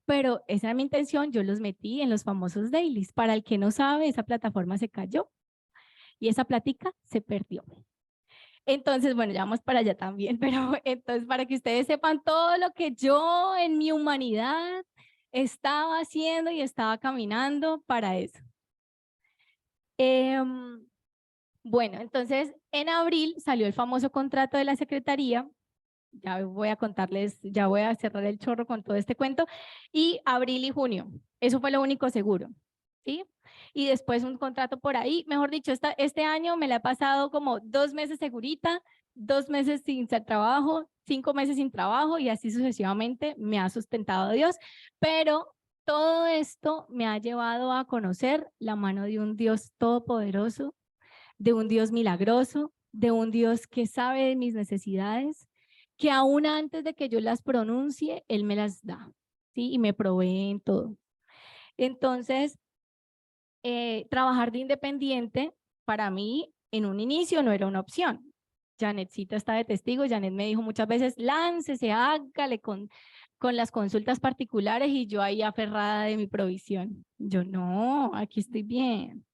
Pero esa era mi intención, yo los metí en los famosos dailies. Para el que no sabe, esa plataforma se cayó y esa plática se perdió. Entonces, bueno, ya vamos para allá también, pero entonces para que ustedes sepan todo lo que yo en mi humanidad estaba haciendo y estaba caminando para eso. Bueno, entonces en abril salió el famoso contrato de la secretaría. Ya voy a contarles, ya voy a cerrar el chorro con todo este cuento. Y abril y junio, eso fue lo único seguro, ¿sí? Y después un contrato por ahí, mejor dicho, este año me la he pasado como 2 meses segurita, 2 meses sin trabajo, 5 meses sin trabajo y así sucesivamente me ha sustentado Dios. Pero todo esto me ha llevado a conocer la mano de un Dios todopoderoso, de un Dios milagroso, de un Dios que sabe de mis necesidades, que aún antes de que yo las pronuncie, Él me las da, ¿sí? Y me provee en todo. Entonces, trabajar de independiente para mí en un inicio no era una opción. Janetcita está de testigo. Janet me dijo muchas veces, láncese, hágale con las consultas particulares, y yo ahí aferrada de mi provisión. Yo no, aquí estoy bien.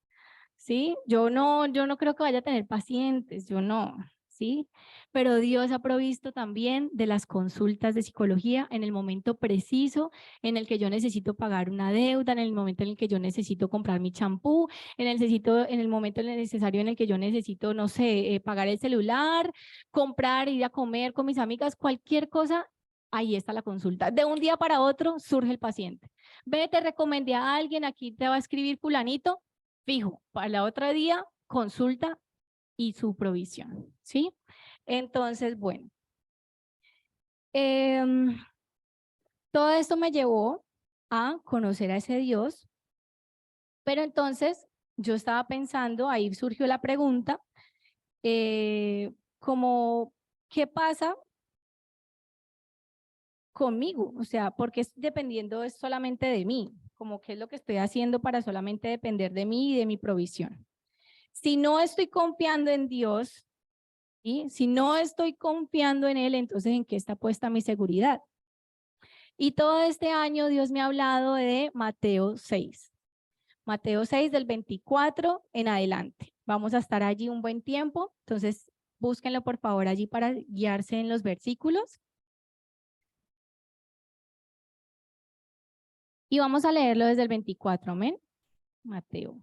¿Sí? Yo no creo que vaya a tener pacientes, yo no, ¿sí? Pero Dios ha provisto también de las consultas de psicología en el momento preciso en el que yo necesito pagar una deuda, en el momento en el que yo necesito comprar mi champú, en el momento necesario en el que yo necesito, no sé, pagar el celular, comprar, ir a comer con mis amigas, cualquier cosa. Ahí está la consulta. De un día para otro surge el paciente. Ve, te recomendé a alguien, aquí te va a escribir fulanito, fijo, para el otro día, consulta y su provisión, ¿sí? Entonces, bueno, todo esto me llevó a conocer a ese Dios, pero entonces yo estaba pensando, ahí surgió la pregunta, como, ¿qué pasa conmigo? O sea, porque dependiendo es solamente de mí, como qué es lo que estoy haciendo para solamente depender de mí y de mi provisión. Si no estoy confiando en Dios, ¿sí? Si no estoy confiando en Él, entonces ¿en qué está puesta mi seguridad? Y todo este año Dios me ha hablado de Mateo 6. Mateo 6 del 24 en adelante. Vamos a estar allí un buen tiempo, entonces búsquenlo por favor allí para guiarse en los versículos. Y vamos a leerlo desde el 24, amén. Mateo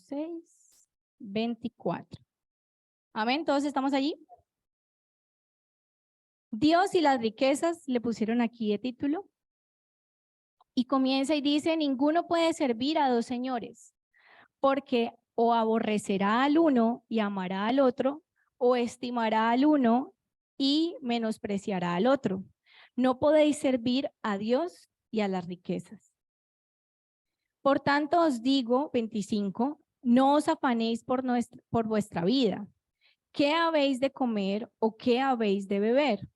6, 24. Amén, ¿todos estamos allí? Dios y las riquezas le pusieron aquí de título. Y comienza y dice, ninguno puede servir a dos señores, porque o aborrecerá al uno y amará al otro, o estimará al uno y menospreciará al otro. No podéis servir a Dios y a las riquezas. Por tanto os digo, 25, no os afanéis por vuestra vida. ¿Qué habéis de comer o qué habéis de beber?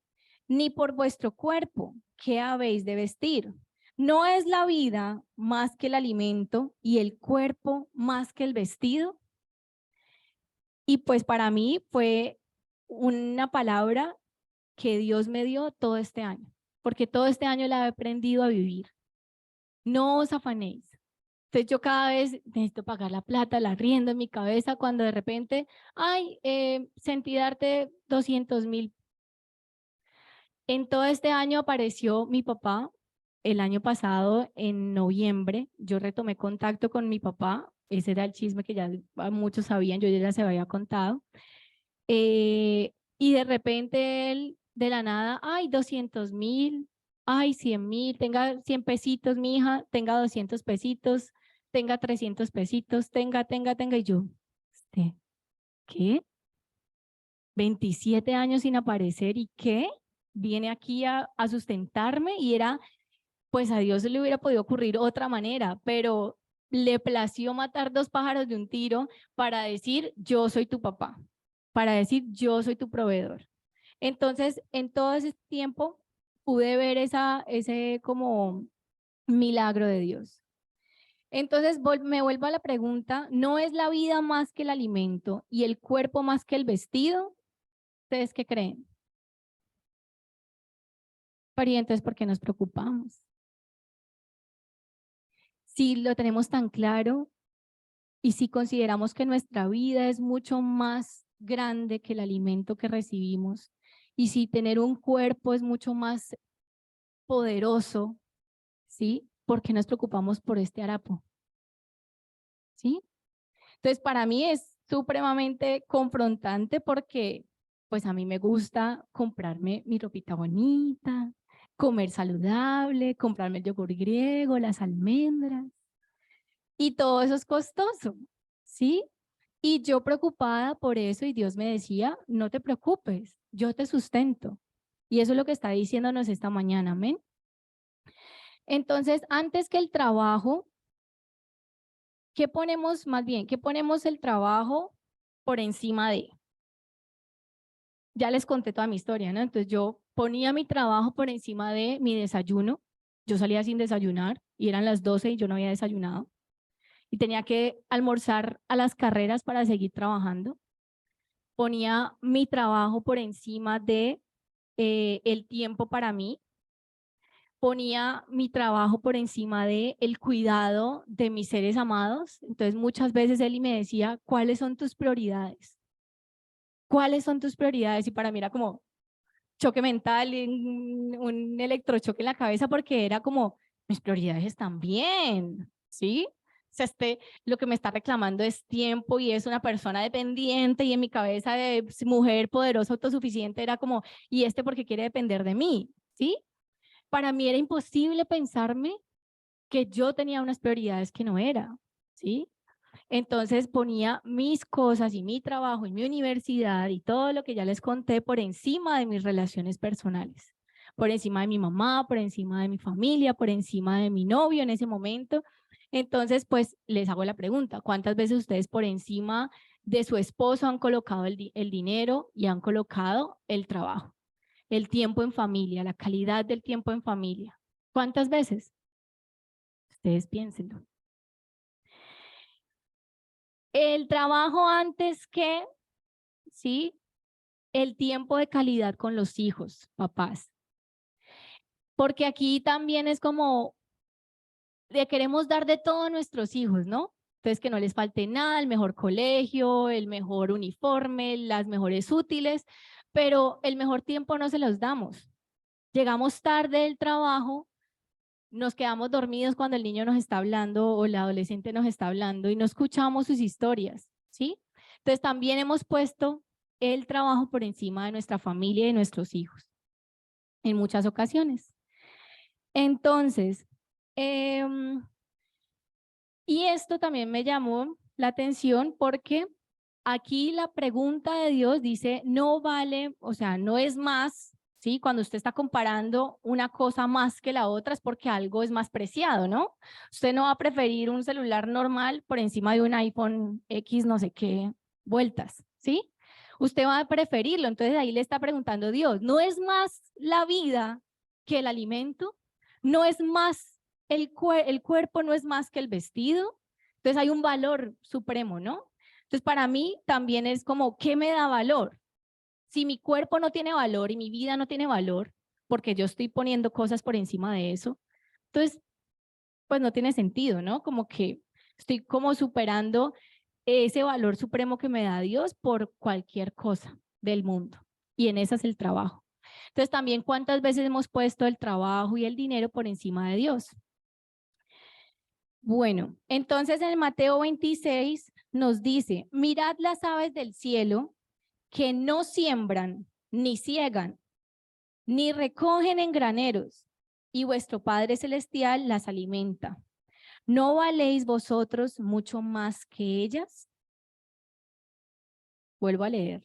Ni por vuestro cuerpo, ¿qué habéis de vestir? ¿No es la vida más que el alimento y el cuerpo más que el vestido? Y pues para mí fue una palabra que Dios me dio todo este año, porque todo este año la he aprendido a vivir. No os afanéis. Entonces yo cada vez necesito pagar la plata, la arriendo en mi cabeza, cuando de repente, ay, sentí darte 200.000. En todo este año apareció mi papá. El año pasado, en noviembre, yo retomé contacto con mi papá. Ese era el chisme que ya muchos sabían, yo ya se había contado. Y de repente él, de la nada, ay, 200.000, ay, 100.000, tenga 100 pesitos, mi hija, tenga 200 pesitos, tenga 300 pesitos, tenga. Y yo, ¿qué? 27 años sin aparecer, ¿y qué? Viene aquí a sustentarme, y era, pues a Dios le hubiera podido ocurrir otra manera, pero le plació matar dos pájaros de un tiro para decir, yo soy tu papá, para decir, yo soy tu proveedor. Entonces, en todo ese tiempo pude ver ese como milagro de Dios. Entonces, me vuelvo a la pregunta, ¿no es la vida más que el alimento y el cuerpo más que el vestido? ¿Ustedes qué creen? Pero ¿y entonces por qué nos preocupamos? Si lo tenemos tan claro y si consideramos que nuestra vida es mucho más grande que el alimento que recibimos, y si tener un cuerpo es mucho más poderoso, ¿sí? ¿Por qué nos preocupamos por este harapo? ¿Sí? Entonces, para mí es supremamente confrontante, porque pues a mí me gusta comprarme mi ropita bonita, comer saludable, comprarme el yogur griego, las almendras, y todo eso es costoso, ¿sí? Y yo preocupada por eso, y Dios me decía, no te preocupes, yo te sustento. Y eso es lo que está diciéndonos esta mañana, amén. Entonces, antes que el trabajo, ¿qué ponemos más bien? ¿Qué ponemos el trabajo por encima de? Ya les conté toda mi historia, ¿no? Entonces yo ponía mi trabajo por encima de mi desayuno. Yo salía sin desayunar y eran las 12 y yo no había desayunado. Y tenía que almorzar a las carreras para seguir trabajando. Ponía mi trabajo por encima de el tiempo para mí. Ponía mi trabajo por encima de el cuidado de mis seres amados. Entonces muchas veces Eli me decía, ¿cuáles son tus prioridades? ¿Cuáles son tus prioridades? Y para mí era como choque mental, un electrochoque en la cabeza porque era como, mis prioridades están bien, ¿sí? O sea, lo que me está reclamando es tiempo y es una persona dependiente y en mi cabeza de mujer poderosa, autosuficiente, era como, ¿y porque quiere depender de mí? ¿Sí? Para mí era imposible pensarme que yo tenía unas prioridades que no era, ¿sí? Entonces ponía mis cosas y mi trabajo y mi universidad y todo lo que ya les conté por encima de mis relaciones personales, por encima de mi mamá, por encima de mi familia, por encima de mi novio en ese momento. Entonces, pues les hago la pregunta, ¿cuántas veces ustedes por encima de su esposo han colocado el dinero y han colocado el trabajo, el tiempo en familia, la calidad del tiempo en familia? ¿Cuántas veces? Ustedes piénsenlo. El trabajo antes que, ¿sí? El tiempo de calidad con los hijos, papás. Porque aquí también es como, le queremos dar de todo a nuestros hijos, ¿no? Entonces que no les falte nada, el mejor colegio, el mejor uniforme, las mejores útiles, pero el mejor tiempo no se los damos. Llegamos tarde del trabajo, nos quedamos dormidos cuando el niño nos está hablando o el adolescente nos está hablando y no escuchamos sus historias, ¿sí? Entonces también hemos puesto el trabajo por encima de nuestra familia y de nuestros hijos en muchas ocasiones. Entonces, y esto también me llamó la atención porque aquí la pregunta de Dios dice, no vale, o sea, no es más, ¿sí? Cuando usted está comparando una cosa más que la otra es porque algo es más preciado, ¿no? Usted no va a preferir un celular normal por encima de un iPhone X no sé qué vueltas, ¿sí? Usted va a preferirlo, entonces ahí le está preguntando Dios, ¿no es más la vida que el alimento? ¿No es más el cuerpo, no es más que el vestido? Entonces hay un valor supremo, ¿no? Entonces, para mí también es como, ¿qué me da valor? Si mi cuerpo no tiene valor y mi vida no tiene valor, porque yo estoy poniendo cosas por encima de eso, entonces, pues no tiene sentido, ¿no? Como que estoy como superando ese valor supremo que me da Dios por cualquier cosa del mundo. Y en esa es el trabajo. Entonces, también, ¿cuántas veces hemos puesto el trabajo y el dinero por encima de Dios? Bueno, entonces en Mateo 26 nos dice, mirad las aves del cielo que no siembran, ni ciegan, ni recogen en graneros, y vuestro Padre Celestial las alimenta. ¿No valéis vosotros mucho más que ellas? Vuelvo a leer.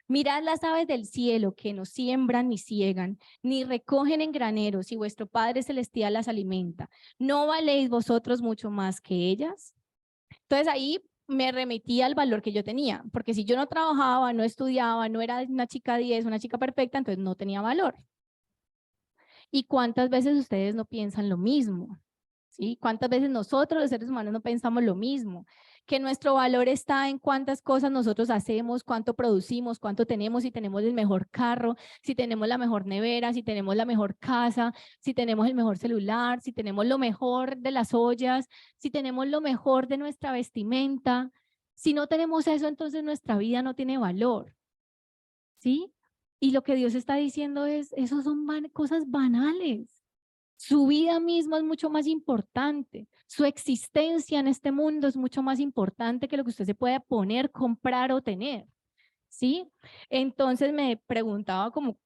Mirad las aves del cielo que no siembran ni ciegan, ni recogen en graneros, y vuestro Padre Celestial las alimenta. ¿No valéis vosotros mucho más que ellas? Entonces ahí me remití al valor que yo tenía, porque si yo no trabajaba, no estudiaba, no era una chica 10, una chica perfecta, entonces no tenía valor. ¿Y cuántas veces ustedes no piensan lo mismo? ¿Sí? ¿Cuántas veces nosotros los seres humanos no pensamos lo mismo? Que nuestro valor está en cuántas cosas nosotros hacemos, cuánto producimos, cuánto tenemos, si tenemos el mejor carro, si tenemos la mejor nevera, si tenemos la mejor casa, si tenemos el mejor celular, si tenemos lo mejor de las ollas, si tenemos lo mejor de nuestra vestimenta. Si no tenemos eso, entonces nuestra vida no tiene valor. ¿Sí? Y lo que Dios está diciendo es, esos son cosas banales. Su vida misma es mucho más importante. Su existencia en este mundo es mucho más importante que lo que usted se puede poner, comprar o tener. ¿Sí? Entonces me preguntaba como,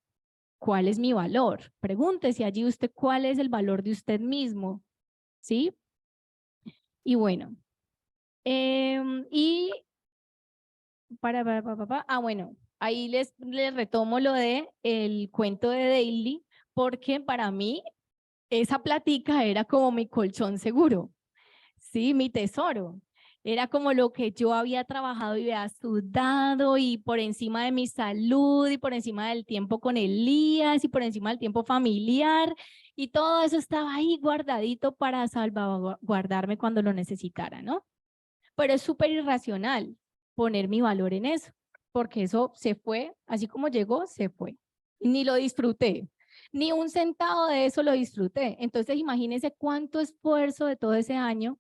¿cuál es mi valor? Pregúntese allí usted cuál es el valor de usted mismo. ¿Sí? Y bueno, bueno, ahí les retomo lo de el cuento de Daily, porque para mí esa plática era como mi colchón seguro, ¿sí? ¿sí? Mi tesoro. Era como lo que yo había trabajado y había sudado y por encima de mi salud y por encima del tiempo con Elías y por encima del tiempo familiar y todo eso estaba ahí guardadito para salvaguardarme cuando lo necesitara, ¿no? Pero es súper irracional poner mi valor en eso, porque eso se fue, así como llegó, se fue. Ni lo disfruté, ni un centavo de eso lo disfruté. Entonces imagínense cuánto esfuerzo de todo ese año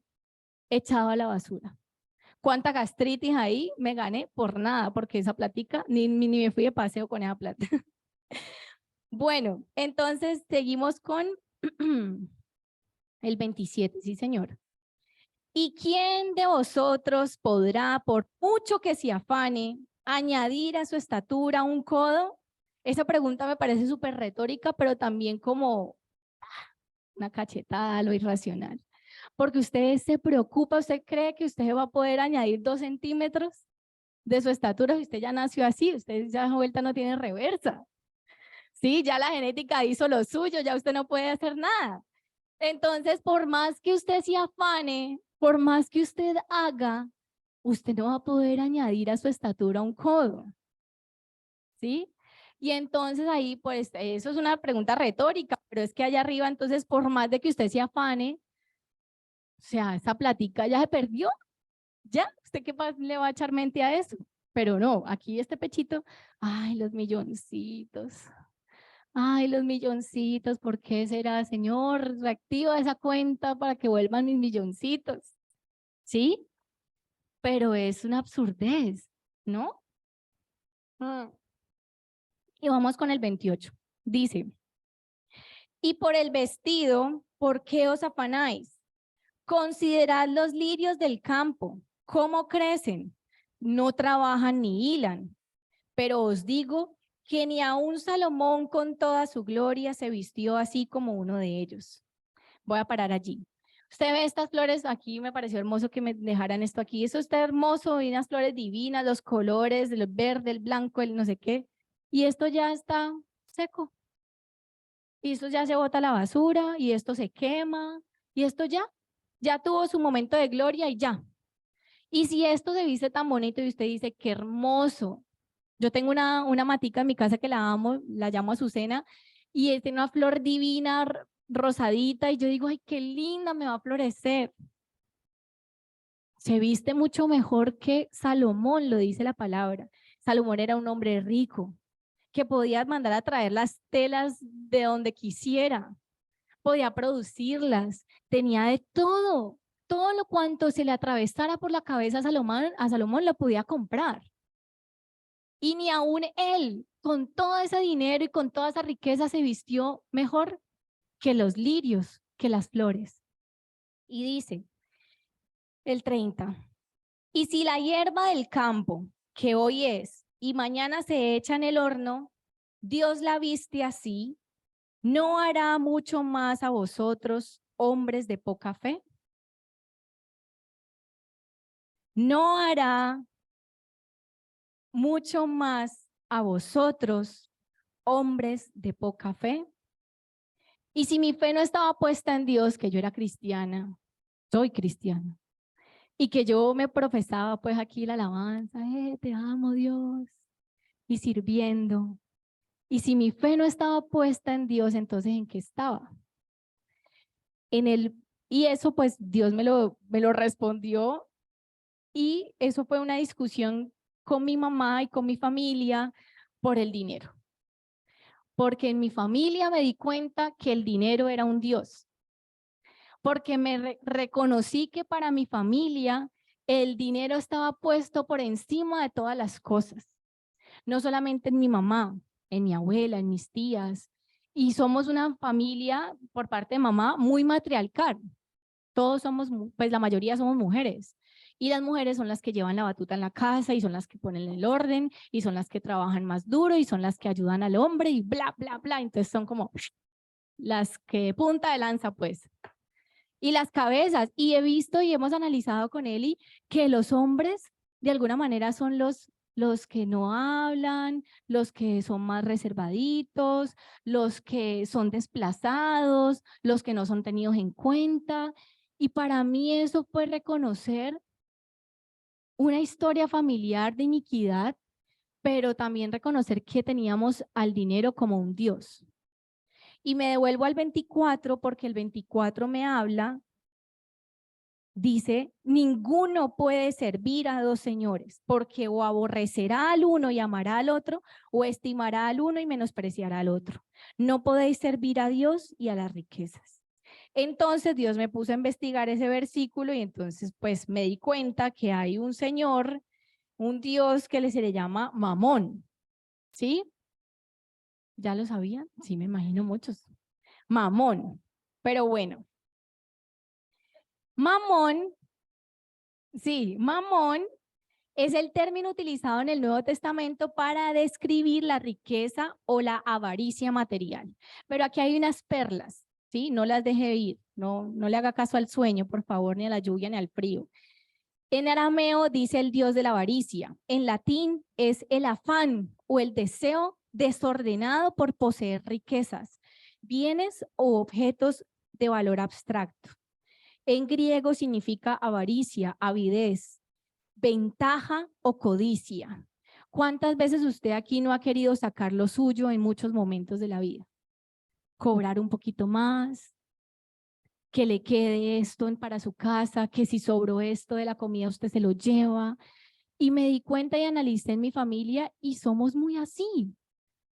echado a la basura. Cuánta gastritis ahí me gané por nada, porque esa platica, ni me fui de paseo con esa plata. Bueno, entonces seguimos con el 27, sí señor. ¿Y quién de vosotros podrá, por mucho que se afane, añadir a su estatura un codo? Esa pregunta me parece súper retórica, pero también como una cachetada a lo irracional. Porque usted se preocupa, usted cree que usted va a poder añadir 2 centímetros de su estatura si usted ya nació así, usted ya vuelta no tiene reversa. Sí, ya la genética hizo lo suyo, ya usted no puede hacer nada. Entonces, por más que usted se afane, por más que usted haga, usted no va a poder añadir a su estatura un codo. ¿Sí? Y entonces ahí, pues, eso es una pregunta retórica, pero es que allá arriba, entonces, por más de que usted se afane, o sea, esa plática ya se perdió. ¿Ya? ¿Usted qué le va a echar mente a eso? Pero no, aquí este pechito, ay, los milloncitos. Ay, los milloncitos, ¿por qué será, señor? Reactiva esa cuenta para que vuelvan mis milloncitos. ¿Sí? Pero es una absurdez, ¿no? Y vamos con el 28. Dice, y por el vestido, ¿por qué os afanáis? Considerad los lirios del campo, cómo crecen, no trabajan ni hilan. Pero os digo que ni aun Salomón con toda su gloria se vistió así como uno de ellos. Voy a parar allí. Usted ve estas flores, aquí me pareció hermoso que me dejaran esto aquí. Eso está hermoso, y unas flores divinas, los colores, el verde, el blanco, el no sé qué. Y esto ya está seco. Y esto ya se bota a la basura, y esto se quema, y esto ya tuvo su momento de gloria y ya. Y si esto se viste tan bonito y usted dice, qué hermoso. Yo tengo una matica en mi casa que la amo, la llamo Azucena, y tiene una flor divina, rosadita, y yo digo, ay, qué linda, me va a florecer. Se viste mucho mejor que Salomón, lo dice la palabra. Salomón era un hombre rico, que podía mandar a traer las telas de donde quisiera, podía producirlas, tenía de todo lo cuanto se le atravesara por la cabeza a Salomón lo podía comprar. Y ni aún él, con todo ese dinero y con toda esa riqueza, se vistió mejor que los lirios, que las flores. Y dice el 30, y si la hierba del campo, que hoy es y mañana se echa en el horno, Dios la viste así, ¿no hará mucho más a vosotros, hombres de poca fe? ¿No hará mucho más a vosotros, hombres de poca fe? Y si mi fe no estaba puesta en Dios, que yo era cristiana, soy cristiana, y que yo me profesaba pues aquí la alabanza, te amo Dios, y sirviendo. Y si mi fe no estaba puesta en Dios, entonces ¿en qué estaba? Y eso pues Dios me lo respondió, y eso fue una discusión con mi mamá y con mi familia por el dinero. Porque en mi familia me di cuenta que el dinero era un Dios. Porque me reconocí que para mi familia el dinero estaba puesto por encima de todas las cosas. No solamente en mi mamá, en mi abuela, en mis tías. Y somos una familia, por parte de mamá, muy matriarcal. Todos somos, pues la mayoría somos mujeres. Y las mujeres son las que llevan la batuta en la casa y son las que ponen el orden y son las que trabajan más duro y son las que ayudan al hombre y bla, bla, bla. Entonces son como las que punta de lanza, pues. Y las cabezas. Y he visto y hemos analizado con Eli que los hombres de alguna manera son los que no hablan, los que son más reservaditos, los que son desplazados, los que no son tenidos en cuenta. Y para mí eso fue reconocer una historia familiar de iniquidad, pero también reconocer que teníamos al dinero como un Dios. Y me devuelvo al 24 porque el 24 me habla, dice, ninguno puede servir a dos señores, porque o aborrecerá al uno y amará al otro, o estimará al uno y menospreciará al otro. No podéis servir a Dios y a las riquezas. Entonces Dios me puso a investigar ese versículo y entonces pues me di cuenta que hay un señor, un Dios que se le llama Mamón, ¿sí? ¿Ya lo sabían? Sí, me imagino muchos. Mamón, pero bueno. Mamón, sí, Mamón es el término utilizado en el Nuevo Testamento para describir la riqueza o la avaricia material. Pero aquí hay unas perlas, ¿sí? No las deje ir, no le haga caso al sueño, por favor, ni a la lluvia, ni al frío. En arameo dice el dios de la avaricia. En latín es el afán o el deseo desordenado por poseer riquezas, bienes o objetos de valor abstracto. En griego significa avaricia, avidez, ventaja o codicia. ¿Cuántas veces usted aquí no ha querido sacar lo suyo en muchos momentos de la vida? Cobrar un poquito más, que le quede esto para su casa, que si sobró esto de la comida usted se lo lleva. Y me di cuenta y analicé en mi familia y somos muy así.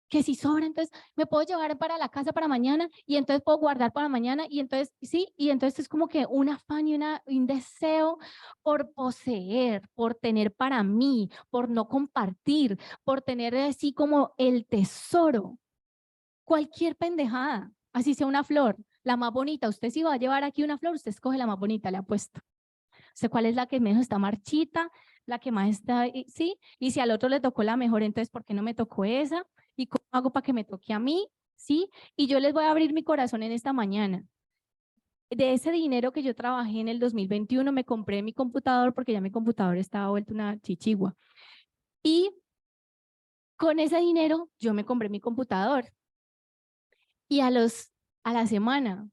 Que si sobra, entonces me puedo llevar para la casa para mañana y entonces puedo guardar para mañana y entonces, sí, y entonces es como que un afán y un deseo por poseer, por tener para mí, por no compartir, por tener así como el tesoro. Cualquier pendejada, así sea una flor, la más bonita. Usted si va a llevar aquí una flor, usted escoge la más bonita, le apuesto. ¿Sé cuál es la que menos está marchita? La que más está, sí, y si al otro le tocó la mejor, entonces ¿por qué no me tocó esa? ¿Y cómo hago para que me toque a mí? ¿Sí? Y yo les voy a abrir mi corazón en esta mañana. De ese dinero que yo trabajé en el 2021, me compré mi computador porque ya mi computador estaba vuelto una chichigua. Y con ese dinero yo me compré mi computador. Y a la semana,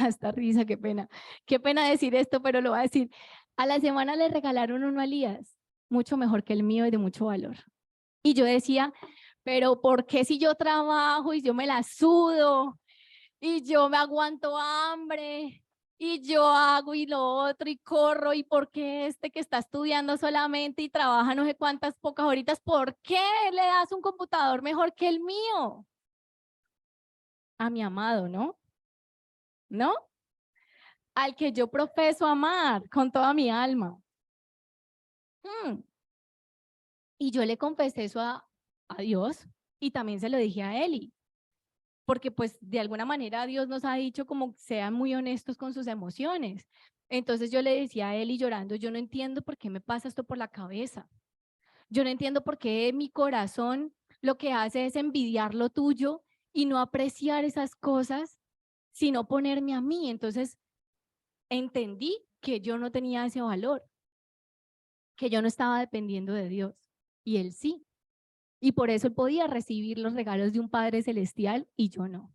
hasta risa, qué pena decir esto, pero lo voy a decir. A la semana le regalaron uno a Elías, mucho mejor que el mío y de mucho valor. Y yo decía, pero ¿por qué si yo trabajo y yo me la sudo y yo me aguanto hambre y yo hago y lo otro y corro, y por qué este que está estudiando solamente y trabaja no sé cuántas pocas horitas, ¿por qué le das un computador mejor que el mío? A mi amado, ¿no? ¿No? Al que yo profeso amar con toda mi alma. Y yo le confesé eso a Dios y también se lo dije a Eli, porque pues de alguna manera Dios nos ha dicho como sean muy honestos con sus emociones. Entonces yo le decía a Eli llorando, yo no entiendo por qué me pasa esto por la cabeza. Yo no entiendo por qué mi corazón lo que hace es envidiar lo tuyo y no apreciar esas cosas, sino ponerme a mí. Entonces entendí que yo no tenía ese valor, que yo no estaba dependiendo de Dios y él sí. Y por eso él podía recibir los regalos de un Padre Celestial y yo no.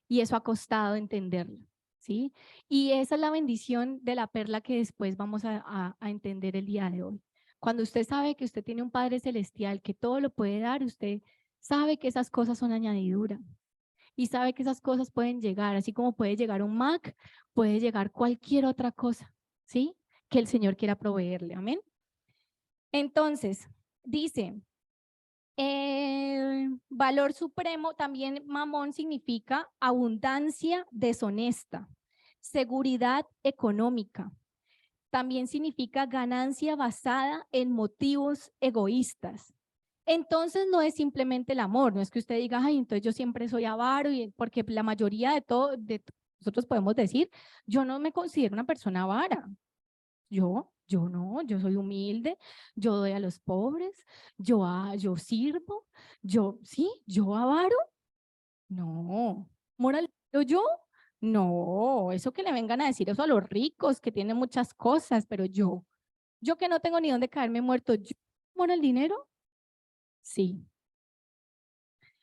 Y eso ha costado entenderlo, ¿sí? Y esa es la bendición de la perla que después vamos a entender el día de hoy. Cuando usted sabe que usted tiene un Padre Celestial que todo lo puede dar, usted sabe que esas cosas son añadidura y sabe que esas cosas pueden llegar, así como puede llegar un Mac, puede llegar cualquier otra cosa, ¿sí? Que el Señor quiera proveerle, amén. Entonces, dice, el valor supremo, también mamón significa abundancia deshonesta, seguridad económica. También significa ganancia basada en motivos egoístas. Entonces no es simplemente el amor, no es que usted diga, ay, entonces yo siempre soy avaro, y porque la mayoría de nosotros podemos decir, yo no me considero una persona avara. Yo no, yo soy humilde, yo doy a los pobres, yo sirvo, yo avaro. No, moral, yo, no, eso que le vengan a decir eso a los ricos que tienen muchas cosas, pero yo que no tengo ni dónde caerme muerto, ¿yo amo el dinero? Sí.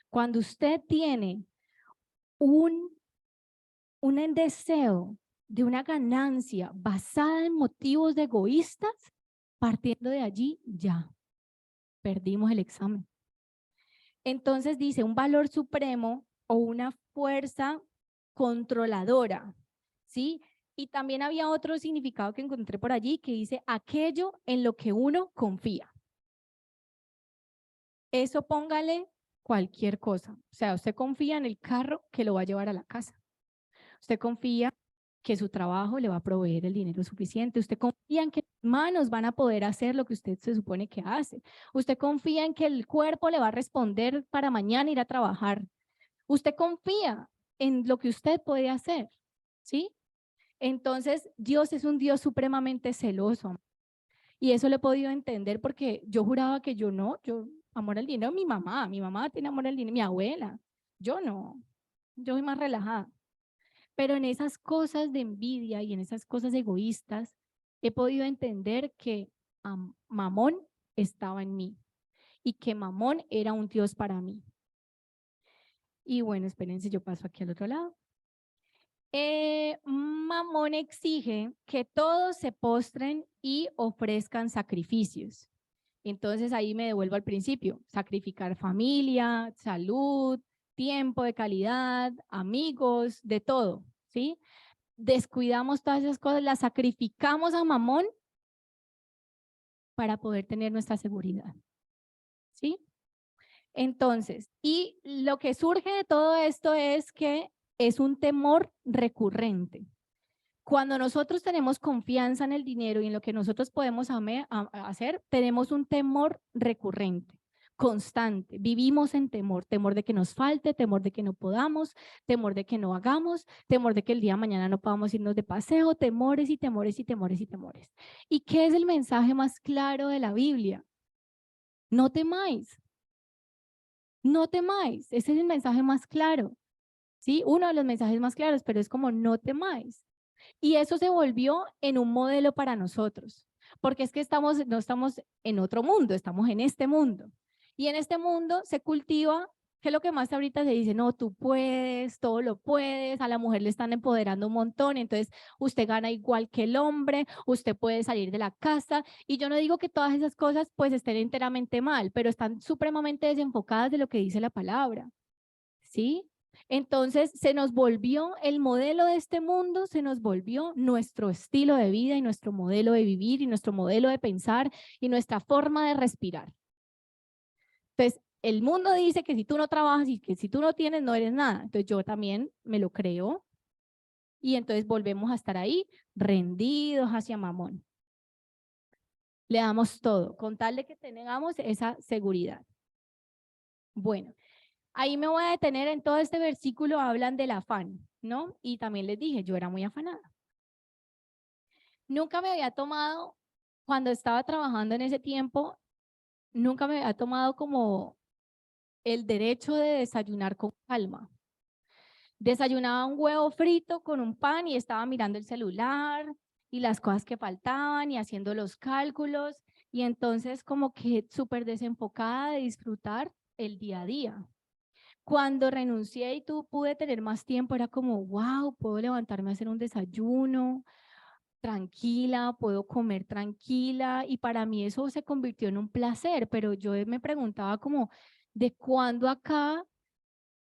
Cuando usted tiene un deseo de una ganancia basada en motivos egoístas, partiendo de allí ya perdimos el examen. Entonces dice un valor supremo o una fuerza controladora, ¿sí? Y también había otro significado que encontré por allí que dice aquello en lo que uno confía. Eso póngale cualquier cosa. O sea, usted confía en el carro que lo va a llevar a la casa. Usted confía que su trabajo le va a proveer el dinero suficiente. Usted confía en que sus manos van a poder hacer lo que usted se supone que hace. Usted confía en que el cuerpo le va a responder para mañana ir a trabajar. Usted confía en lo que usted puede hacer, ¿sí? Entonces, Dios es un Dios supremamente celoso. Y eso lo he podido entender porque yo juraba que yo no, yo amor al dinero, mi mamá tiene amor al dinero, mi abuela, yo no, yo soy más relajada. Pero en esas cosas de envidia y en esas cosas egoístas, he podido entender que Mamón estaba en mí y que Mamón era un Dios para mí. Y bueno, espérense, yo paso aquí al otro lado. Mamón exige que todos se postren y ofrezcan sacrificios. Entonces ahí me devuelvo al principio, sacrificar familia, salud, tiempo de calidad, amigos, de todo, ¿sí? Descuidamos todas esas cosas, las sacrificamos a Mamón para poder tener nuestra seguridad, ¿sí? Entonces, y lo que surge de todo esto es que es un temor recurrente. Cuando nosotros tenemos confianza en el dinero y en lo que nosotros podemos hacer, tenemos un temor recurrente, constante. Vivimos en temor, temor de que nos falte, temor de que no podamos, temor de que no hagamos, temor de que el día de mañana no podamos irnos de paseo, temores y temores y temores y temores. ¿Y qué es el mensaje más claro de la Biblia? No temáis. No temáis. Ese es el mensaje más claro. ¿Sí? Uno de los mensajes más claros, pero es como no temáis. Y eso se volvió en un modelo para nosotros, porque es que no estamos en otro mundo, estamos en este mundo. Y en este mundo se cultiva, que es lo que más ahorita se dice, no, tú puedes, todo lo puedes, a la mujer le están empoderando un montón, entonces usted gana igual que el hombre, usted puede salir de la casa, y yo no digo que todas esas cosas pues estén enteramente mal, pero están supremamente desenfocadas de lo que dice la palabra, ¿sí? Entonces se nos volvió el modelo de este mundo, se nos volvió nuestro estilo de vida y nuestro modelo de vivir y nuestro modelo de pensar y nuestra forma de respirar. Entonces, el mundo dice que si tú no trabajas y que si tú no tienes, no eres nada. Entonces yo también me lo creo y entonces volvemos a estar ahí rendidos hacia Mamón. Le damos todo, con tal de que tengamos esa seguridad. Bueno. Ahí me voy a detener en todo este versículo, hablan del afán, ¿no? Y también les dije, yo era muy afanada. Nunca me había tomado, cuando estaba trabajando en ese tiempo, nunca me había tomado como el derecho de desayunar con calma. Desayunaba un huevo frito con un pan y estaba mirando el celular y las cosas que faltaban y haciendo los cálculos y entonces como que súper desenfocada de disfrutar el día a día. Cuando renuncié y pude tener más tiempo, era como, wow, puedo levantarme a hacer un desayuno tranquila, puedo comer tranquila y para mí eso se convirtió en un placer, pero yo me preguntaba como, ¿de cuándo acá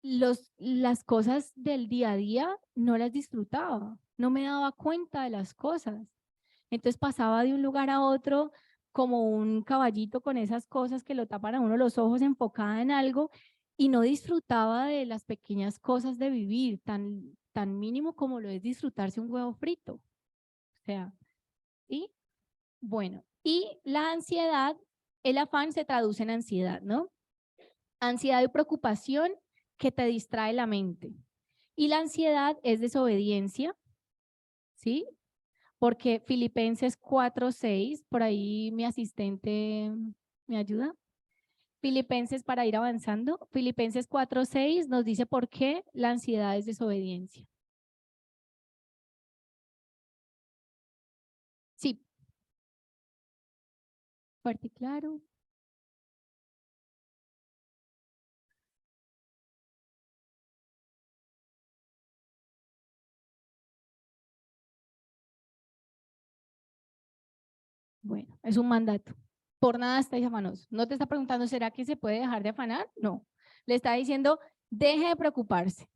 las cosas del día a día no las disfrutaba? No me daba cuenta de las cosas. Entonces pasaba de un lugar a otro como un caballito con esas cosas que lo tapan a uno los ojos, enfocada en algo y no disfrutaba de las pequeñas cosas de vivir, tan mínimo como lo es disfrutarse un huevo frito. O sea, ¿sí? Bueno, y la ansiedad, el afán se traduce en ansiedad, ¿no? Ansiedad y preocupación que te distrae la mente. Y la ansiedad es desobediencia, ¿sí? Porque Filipenses 4:6, por ahí mi asistente me ayuda. Filipenses, para ir avanzando, Filipenses 4:6 nos dice por qué la ansiedad es desobediencia. Sí. Fuerte y claro. es un mandato. Por nada estáis afanosos. No te está preguntando, ¿será que se puede dejar de afanar? No. Le está diciendo, deje de preocuparse,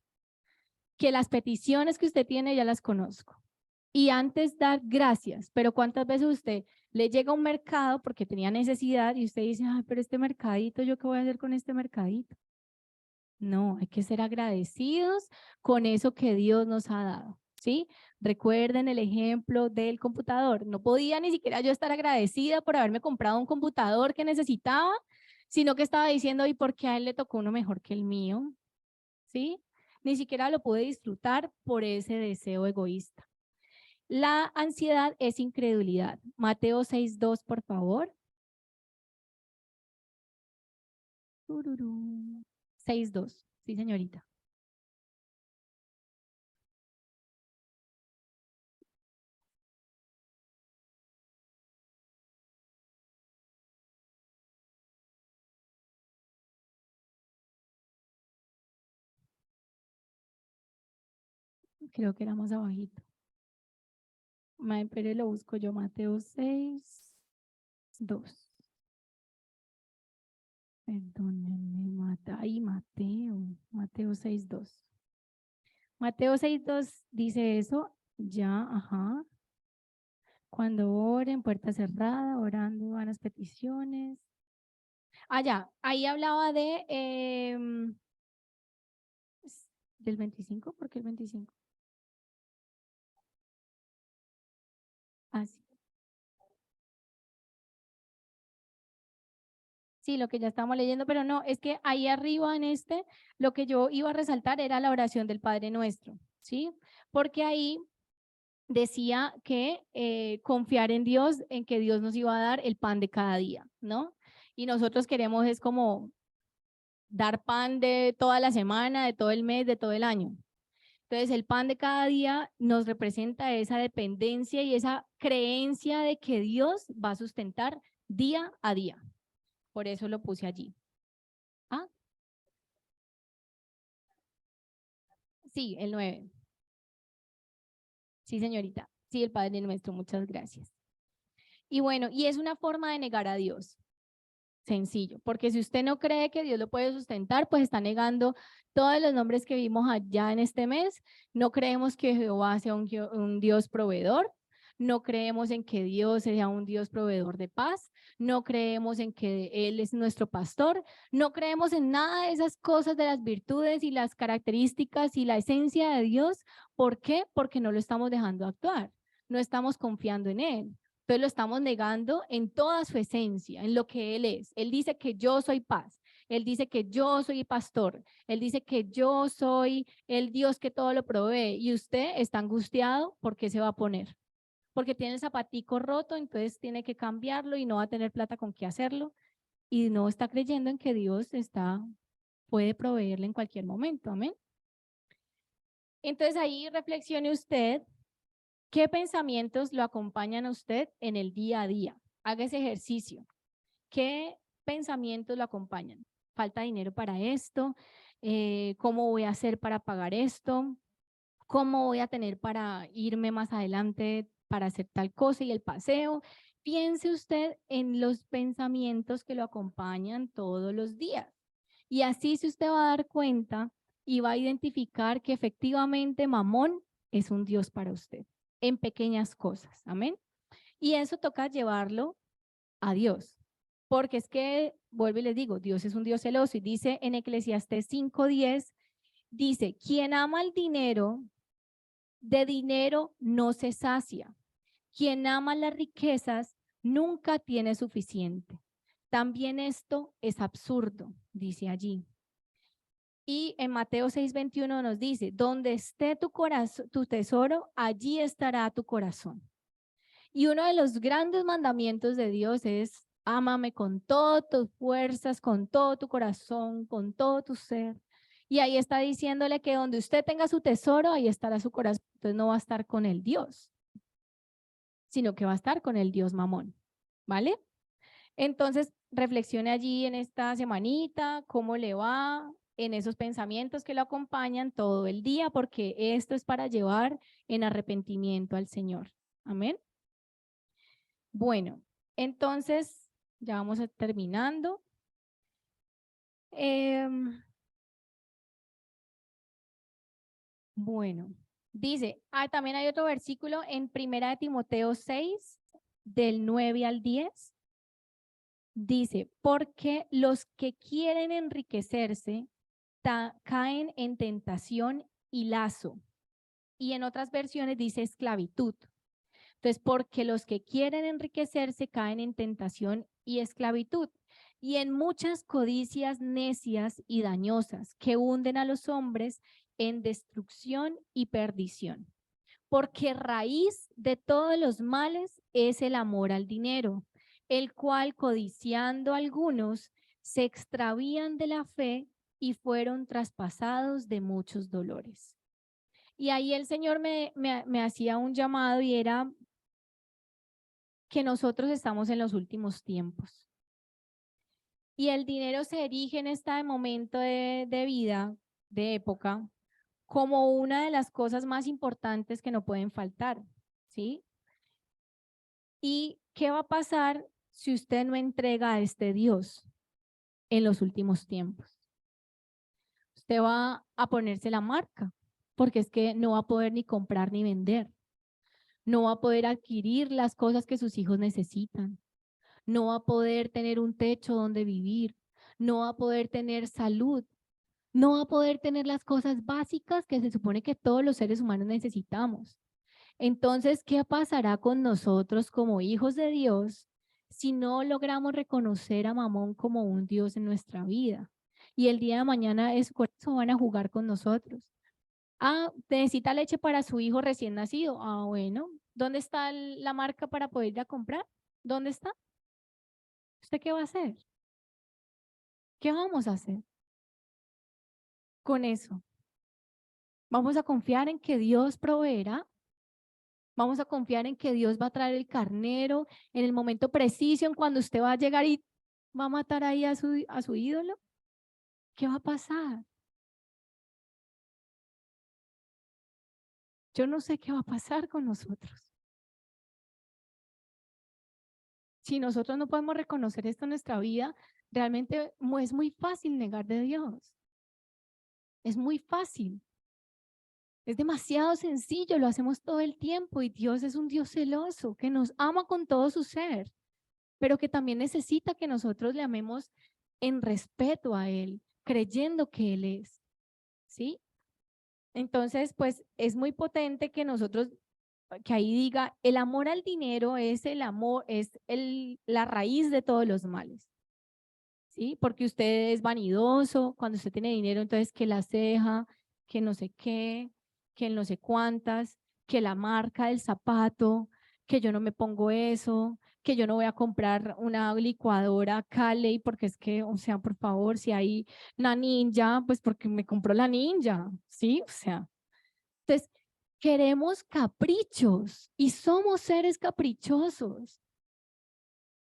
que las peticiones que usted tiene ya las conozco. Y antes dar gracias, pero ¿cuántas veces usted le llega a un mercado porque tenía necesidad y usted dice, ay, pero este mercadito, ¿yo qué voy a hacer con este mercadito? No, hay que ser agradecidos con eso que Dios nos ha dado, ¿sí? Recuerden el ejemplo del computador. No podía ni siquiera yo estar agradecida por haberme comprado un computador que necesitaba, sino que estaba diciendo, ¿y por qué a él le tocó uno mejor que el mío? ¿Sí? Ni siquiera lo pude disfrutar por ese deseo egoísta. La ansiedad es incredulidad. Mateo 6:2, por favor. 6:2. Sí, señorita. Creo que era más abajito. Pero lo busco yo, Mateo 6:2. Perdónenme, Mateo 6:2. Mateo 6:2 dice eso, ya, ajá. Cuando oren, puerta cerrada, orando vanas peticiones. Ya, ahí hablaba del 25, ¿por qué el 25? Sí. Sí, lo que ya estamos leyendo, pero no, es que ahí arriba en lo que yo iba a resaltar era la oración del Padre Nuestro, ¿sí? Porque ahí decía que confiar en Dios, en que Dios nos iba a dar el pan de cada día, ¿no? Y nosotros queremos es como dar pan de toda la semana, de todo el mes, de todo el año. Entonces, el pan de cada día nos representa esa dependencia y esa creencia de que Dios va a sustentar día a día. Por eso lo puse allí. Sí, el 9. Sí, señorita. Sí, el Padre Nuestro, muchas gracias. Y bueno, y es una forma de negar a Dios. Sencillo, porque si usted no cree que Dios lo puede sustentar, pues está negando todos los nombres que vimos allá en este mes. No creemos que Jehová sea un Dios proveedor. No creemos en que Dios sea un Dios proveedor de paz. No creemos en que Él es nuestro pastor. No creemos en nada de esas cosas de las virtudes y las características y la esencia de Dios. ¿Por qué? Porque no lo estamos dejando actuar. No estamos confiando en Él. Entonces lo estamos negando en toda su esencia, en lo que Él es. Él dice que yo soy paz. Él dice que yo soy pastor. Él dice que yo soy el Dios que todo lo provee. Y usted está angustiado, ¿por qué se va a poner? Porque tiene el zapatico roto, entonces tiene que cambiarlo y no va a tener plata con qué hacerlo. Y no está creyendo en que Dios puede proveerle en cualquier momento. Amén. Entonces ahí reflexione usted. ¿Qué pensamientos lo acompañan a usted en el día a día? Haga ese ejercicio. ¿Qué pensamientos lo acompañan? ¿Falta dinero para esto? ¿Cómo voy a hacer para pagar esto? ¿Cómo voy a tener para irme más adelante para hacer tal cosa y el paseo? Piense usted en los pensamientos que lo acompañan todos los días. Y así si usted va a dar cuenta y va a identificar que efectivamente Mamón es un Dios para usted en pequeñas cosas, amén. Y eso toca llevarlo a Dios, porque es que, vuelvo y les digo, Dios es un Dios celoso y dice en Eclesiastés 5:10, dice, quien ama el dinero, de dinero no se sacia. Quien ama las riquezas nunca tiene suficiente. También esto es absurdo, dice allí. Y en Mateo 6:21 nos dice, donde esté tu corazón, tu tesoro, allí estará tu corazón. Y uno de los grandes mandamientos de Dios es, ámame con todas tus fuerzas, con todo tu corazón, con todo tu ser. Y ahí está diciéndole que donde usted tenga su tesoro, ahí estará su corazón. Entonces no va a estar con el Dios, sino que va a estar con el Dios Mamón, ¿vale? Entonces, reflexione allí en esta semanita, cómo le va en esos pensamientos que lo acompañan todo el día, porque esto es para llevar en arrepentimiento al Señor. Amén. Bueno, Entonces, ya vamos terminando. Bueno, dice, también hay otro versículo en 1 Timoteo 6, del 9 al 10. Dice, porque los que quieren enriquecerse caen en tentación y lazo. Y en otras versiones dice esclavitud. Entonces, porque los que quieren enriquecerse caen en tentación y esclavitud, y en muchas codicias necias y dañosas que hunden a los hombres en destrucción y perdición. Porque raíz de todos los males es el amor al dinero, el cual, codiciando algunos, se extravían de la fe y fueron traspasados de muchos dolores. Y ahí el Señor me hacía un llamado, y era que nosotros estamos en los últimos tiempos. Y el dinero se erige en este momento de vida, de época, como una de las cosas más importantes que no pueden faltar, ¿sí? ¿Y qué va a pasar si usted no entrega a este Dios en los últimos tiempos? Usted va a ponerse la marca, porque es que no va a poder ni comprar ni vender. No va a poder adquirir las cosas que sus hijos necesitan. No va a poder tener un techo donde vivir. No va a poder tener salud. No va a poder tener las cosas básicas que se supone que todos los seres humanos necesitamos. Entonces, ¿qué pasará con nosotros como hijos de Dios si no logramos reconocer a Mamón como un Dios en nuestra vida? Y el día de mañana por eso van a jugar con nosotros. Necesita leche para su hijo recién nacido. Bueno, ¿dónde está la marca para poder ir a comprar? ¿Dónde está? ¿Usted qué va a hacer? ¿Qué vamos a hacer con eso? ¿Vamos a confiar en que Dios proveerá? ¿Vamos a confiar en que Dios va a traer el carnero en el momento preciso, en cuando usted va a llegar y va a matar ahí a su ídolo? ¿Qué va a pasar? Yo no sé qué va a pasar con nosotros. Si nosotros no podemos reconocer esto en nuestra vida, realmente es muy fácil negar de Dios. Es muy fácil. Es demasiado sencillo, lo hacemos todo el tiempo, y Dios es un Dios celoso que nos ama con todo su ser, pero que también necesita que nosotros le amemos en respeto a Él, creyendo que Él es, ¿sí? Entonces, pues es muy potente que nosotros, que ahí diga, el amor al dinero es el amor, es la raíz de todos los males, ¿sí? Porque usted es vanidoso, cuando usted tiene dinero, entonces que la ceja, que no sé qué, que no sé cuántas, que la marca del zapato, que yo no me pongo eso, que yo no voy a comprar una licuadora Cali, porque es que, o sea, por favor, si hay una Ninja, pues porque me compró la Ninja, ¿sí? O sea, entonces queremos caprichos y somos seres caprichosos.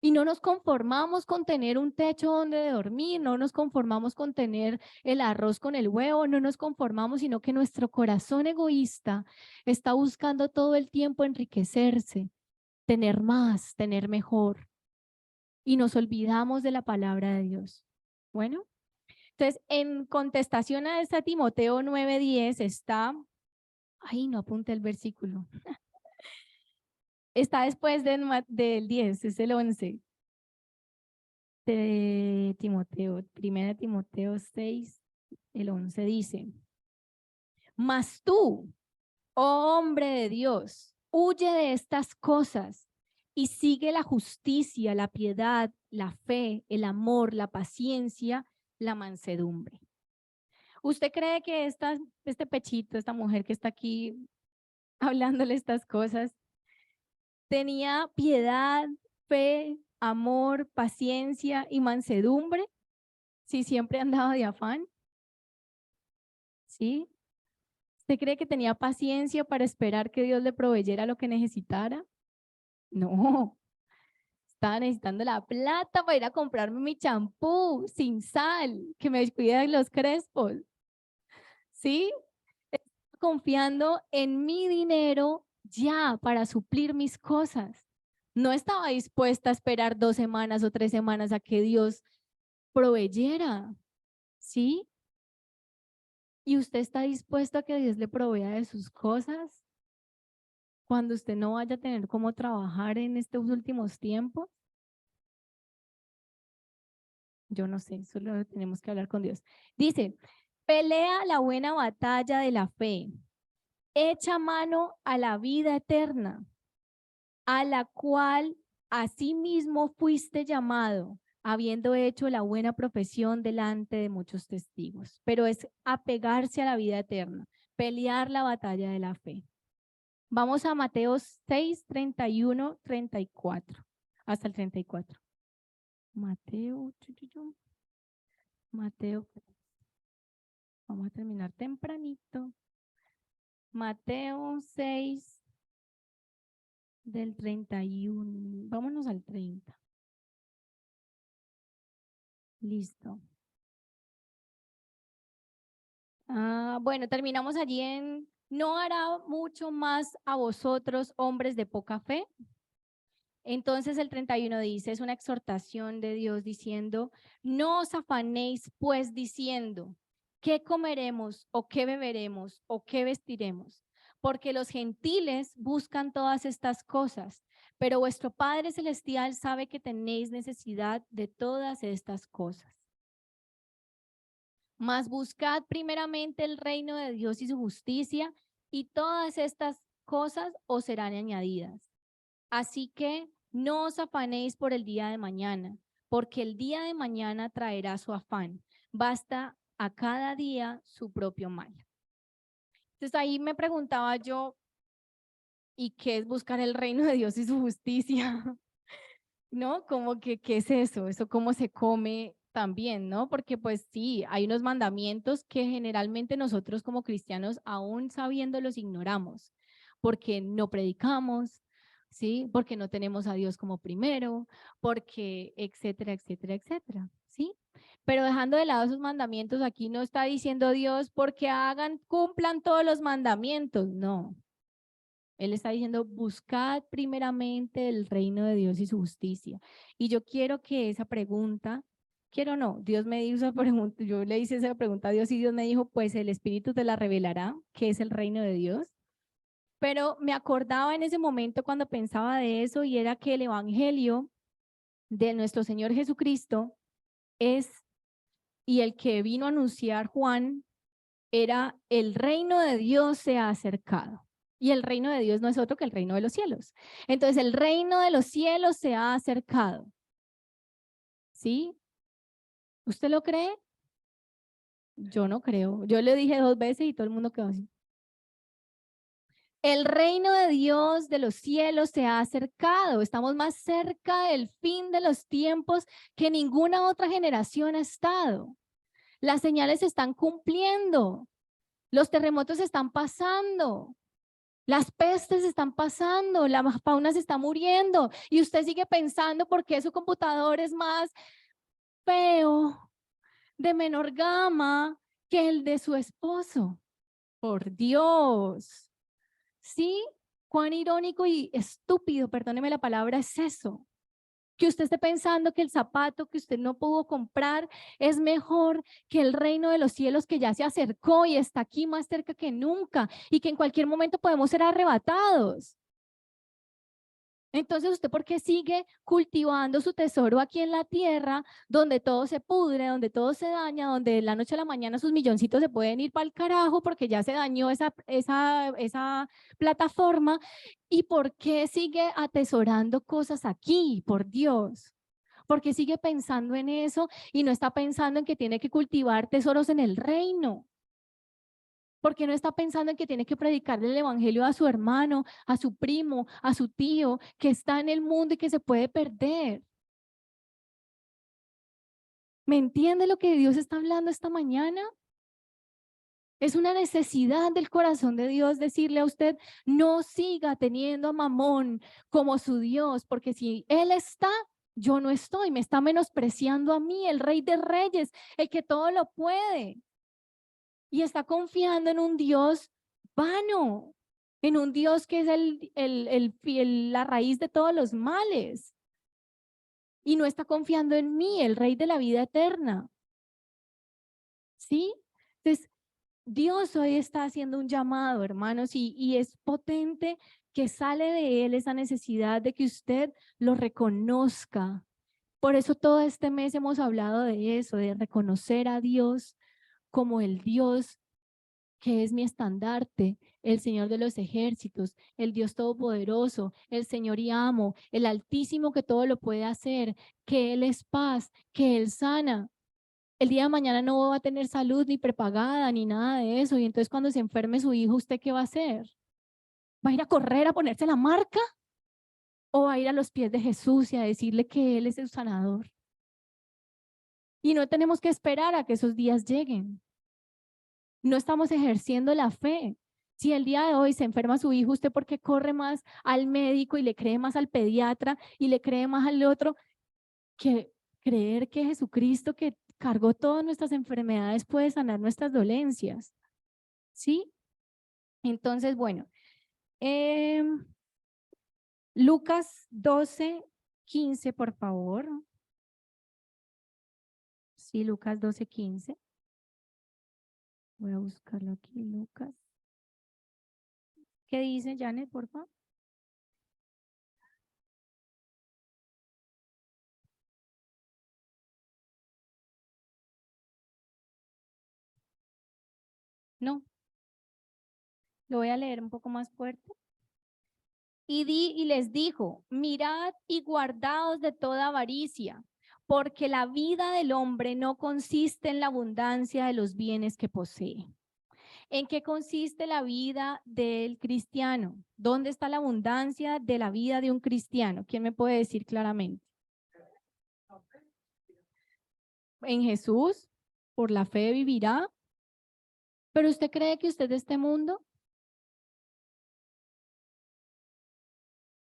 Y no nos conformamos con tener un techo donde dormir, no nos conformamos con tener el arroz con el huevo, no nos conformamos, sino que nuestro corazón egoísta está buscando todo el tiempo enriquecerse, tener más, tener mejor. Y nos olvidamos de la palabra de Dios. Bueno, entonces en contestación a esta Timoteo 9:10 está, no apunté el versículo. Está después del 10, es el 11. De Timoteo, 1 Timoteo 6, el 11 dice, mas tú, oh hombre de Dios, huye de estas cosas y sigue la justicia, la piedad, la fe, el amor, la paciencia, la mansedumbre. ¿Usted cree que este pechito, esta mujer que está aquí hablándole estas cosas, tenía piedad, fe, amor, paciencia y mansedumbre? Si siempre andaba de afán, ¿sí? ¿Usted cree que tenía paciencia para esperar que Dios le proveyera lo que necesitara? No, estaba necesitando la plata para ir a comprarme mi champú sin sal, que me descuide de los crespos, ¿sí? Estaba confiando en mi dinero ya para suplir mis cosas, No estaba dispuesta a esperar 2 semanas o 3 semanas a que Dios proveyera, ¿sí? ¿Y usted está dispuesto a que Dios le provea de sus cosas cuando usted no vaya a tener cómo trabajar en estos últimos tiempos? Yo no sé, solo tenemos que hablar con Dios. Dice, pelea la buena batalla de la fe, echa mano a la vida eterna, a la cual asimismo fuiste llamado, habiendo hecho la buena profesión delante de muchos testigos. Pero es apegarse a la vida eterna, pelear la batalla de la fe. Vamos a Mateo 6, 31, 34, hasta el 34. Mateo, vamos a terminar tempranito. Mateo 6, del 31, vámonos al 30. Listo. Bueno, terminamos allí en, ¿no hará mucho más a vosotros, hombres de poca fe? Entonces el 31 dice, es una exhortación de Dios diciendo, no os afanéis pues diciendo, ¿qué comeremos o qué beberemos o qué vestiremos? Porque los gentiles buscan todas estas cosas, pero vuestro Padre Celestial sabe que tenéis necesidad de todas estas cosas. Mas buscad primeramente el reino de Dios y su justicia, y todas estas cosas os serán añadidas. Así que no os afanéis por el día de mañana, porque el día de mañana traerá su afán. Basta a cada día su propio mal. Entonces ahí me preguntaba yo, ¿y qué es buscar el reino de Dios y su justicia? ¿No? Como que, ¿qué es eso? ¿Eso cómo se come también, no? Porque pues sí, hay unos mandamientos que generalmente nosotros como cristianos, aún sabiéndolos, ignoramos, porque no predicamos, ¿sí? Porque no tenemos a Dios como primero, porque etcétera, etcétera, etcétera, ¿sí? Pero dejando de lado esos mandamientos, aquí no está diciendo Dios porque cumplan todos los mandamientos, no. Él está diciendo, buscad primeramente el reino de Dios y su justicia. Y yo quiero que esa pregunta, quiero no, Dios me hizo esa pregunta, yo le hice esa pregunta a Dios y Dios me dijo, pues el Espíritu te la revelará, que es el reino de Dios. Pero me acordaba en ese momento cuando pensaba de eso y era que el evangelio de nuestro Señor Jesucristo es, y el que vino a anunciar Juan, era el reino de Dios se ha acercado. Y el reino de Dios no es otro que el reino de los cielos. Entonces, el reino de los cielos se ha acercado. ¿Sí? ¿Usted lo cree? Yo no creo. Yo le dije 2 veces y todo el mundo quedó así. El reino de Dios de los cielos se ha acercado. Estamos más cerca del fin de los tiempos que ninguna otra generación ha estado. Las señales se están cumpliendo. Los terremotos están pasando. Las pestes están pasando, la fauna se está muriendo y usted sigue pensando por qué su computador es más feo, de menor gama que el de su esposo. Por Dios. ¿Sí? Cuán irónico y estúpido, perdóneme la palabra, es eso. Que usted esté pensando que el zapato que usted no pudo comprar es mejor que el reino de los cielos que ya se acercó y está aquí más cerca que nunca y que en cualquier momento podemos ser arrebatados. Entonces, ¿usted por qué sigue cultivando su tesoro aquí en la tierra, donde todo se pudre, donde todo se daña, donde de la noche a la mañana sus milloncitos se pueden ir para el carajo porque ya se dañó esa plataforma? ¿Y por qué sigue atesorando cosas aquí, por Dios? ¿Por qué sigue pensando en eso y no está pensando en que tiene que cultivar tesoros en el reino? Porque no está pensando en que tiene que predicarle el evangelio a su hermano, a su primo, a su tío, que está en el mundo y que se puede perder. ¿Me entiende lo que Dios está hablando esta mañana? Es una necesidad del corazón de Dios decirle a usted, no siga teniendo a Mamón como su Dios, porque si Él está, yo no estoy, me está menospreciando a mí, el Rey de Reyes, el que todo lo puede. Y está confiando en un Dios vano, en un Dios que es la raíz de todos los males. Y no está confiando en mí, el Rey de la vida eterna. ¿Sí? Entonces, Dios hoy está haciendo un llamado, hermanos, y es potente que sale de Él esa necesidad de que usted lo reconozca. Por eso todo este mes hemos hablado de eso, de reconocer a Dios como el Dios que es mi estandarte, el Señor de los ejércitos, el Dios todopoderoso, el Señor y amo, el Altísimo que todo lo puede hacer, que Él es paz, que Él sana. El día de mañana no va a tener salud ni prepagada ni nada de eso. Y entonces cuando se enferme su hijo, ¿usted qué va a hacer? ¿Va a ir a correr a ponerse la marca? ¿O va a ir a los pies de Jesús y a decirle que Él es el sanador? Y no tenemos que esperar a que esos días lleguen. No estamos ejerciendo la fe. Si el día de hoy se enferma su hijo, ¿usted por qué corre más al médico y le cree más al pediatra y le cree más al otro que creer que Jesucristo, que cargó todas nuestras enfermedades, puede sanar nuestras dolencias? ¿Sí? Entonces, bueno, Lucas 12:15, por favor. Sí, Lucas 12:15. Voy a buscarlo aquí, Lucas. ¿Qué dice Janet, por favor? No, lo voy a leer un poco más fuerte. Y les dijo, mirad y guardaos de toda avaricia, porque la vida del hombre no consiste en la abundancia de los bienes que posee. ¿En qué consiste la vida del cristiano? ¿Dónde está la abundancia de la vida de un cristiano? ¿Quién me puede decir claramente? En Jesús, por la fe vivirá. ¿Pero usted cree que usted de este mundo?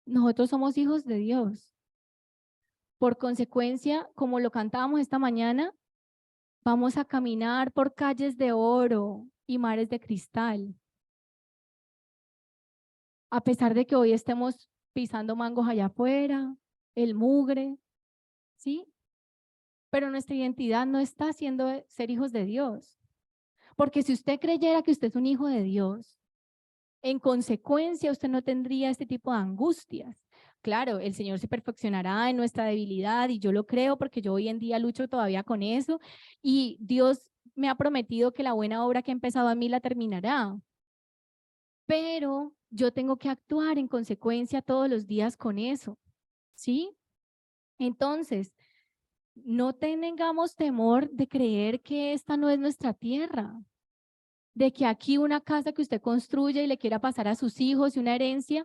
Nosotros somos hijos de Dios. Por consecuencia, como lo cantábamos esta mañana, vamos a caminar por calles de oro y mares de cristal. A pesar de que hoy estemos pisando mangos allá afuera, el mugre, ¿sí? Pero nuestra identidad no está siendo ser hijos de Dios. Porque si usted creyera que usted es un hijo de Dios, en consecuencia usted no tendría este tipo de angustias. Claro, el Señor se perfeccionará en nuestra debilidad y yo lo creo porque yo hoy en día lucho todavía con eso y Dios me ha prometido que la buena obra que ha empezado a mí la terminará. Pero yo tengo que actuar en consecuencia todos los días con eso, ¿sí? Entonces, no tengamos temor de creer que esta no es nuestra tierra, de que aquí una casa que usted construya y le quiera pasar a sus hijos y una herencia,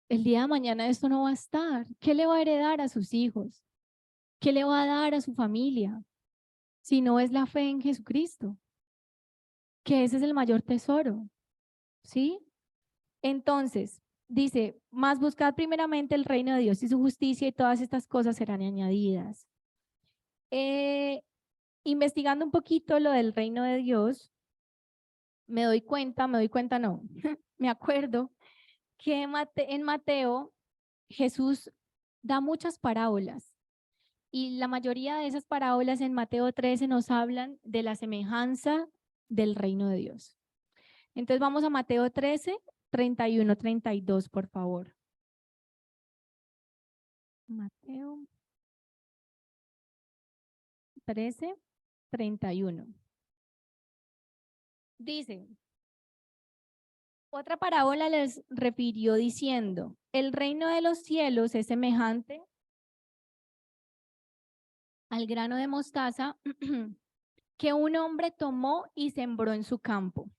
el día de mañana esto no va a estar. ¿Qué le va a heredar a sus hijos? ¿Qué le va a dar a su familia? Si no es la fe en Jesucristo, que ese es el mayor tesoro, ¿sí? Entonces, dice, más buscad primeramente el reino de Dios y su justicia y todas estas cosas serán añadidas. Investigando un poquito lo del reino de Dios, me doy cuenta no, me acuerdo que en Mateo Jesús da muchas parábolas y la mayoría de esas parábolas en Mateo 13 nos hablan de la semejanza del reino de Dios. Entonces vamos a Mateo 13, 31, 32, por favor. Mateo 13, 31. Dice, otra parábola les refirió diciendo, el reino de los cielos es semejante al grano de mostaza que un hombre tomó y sembró en su campo,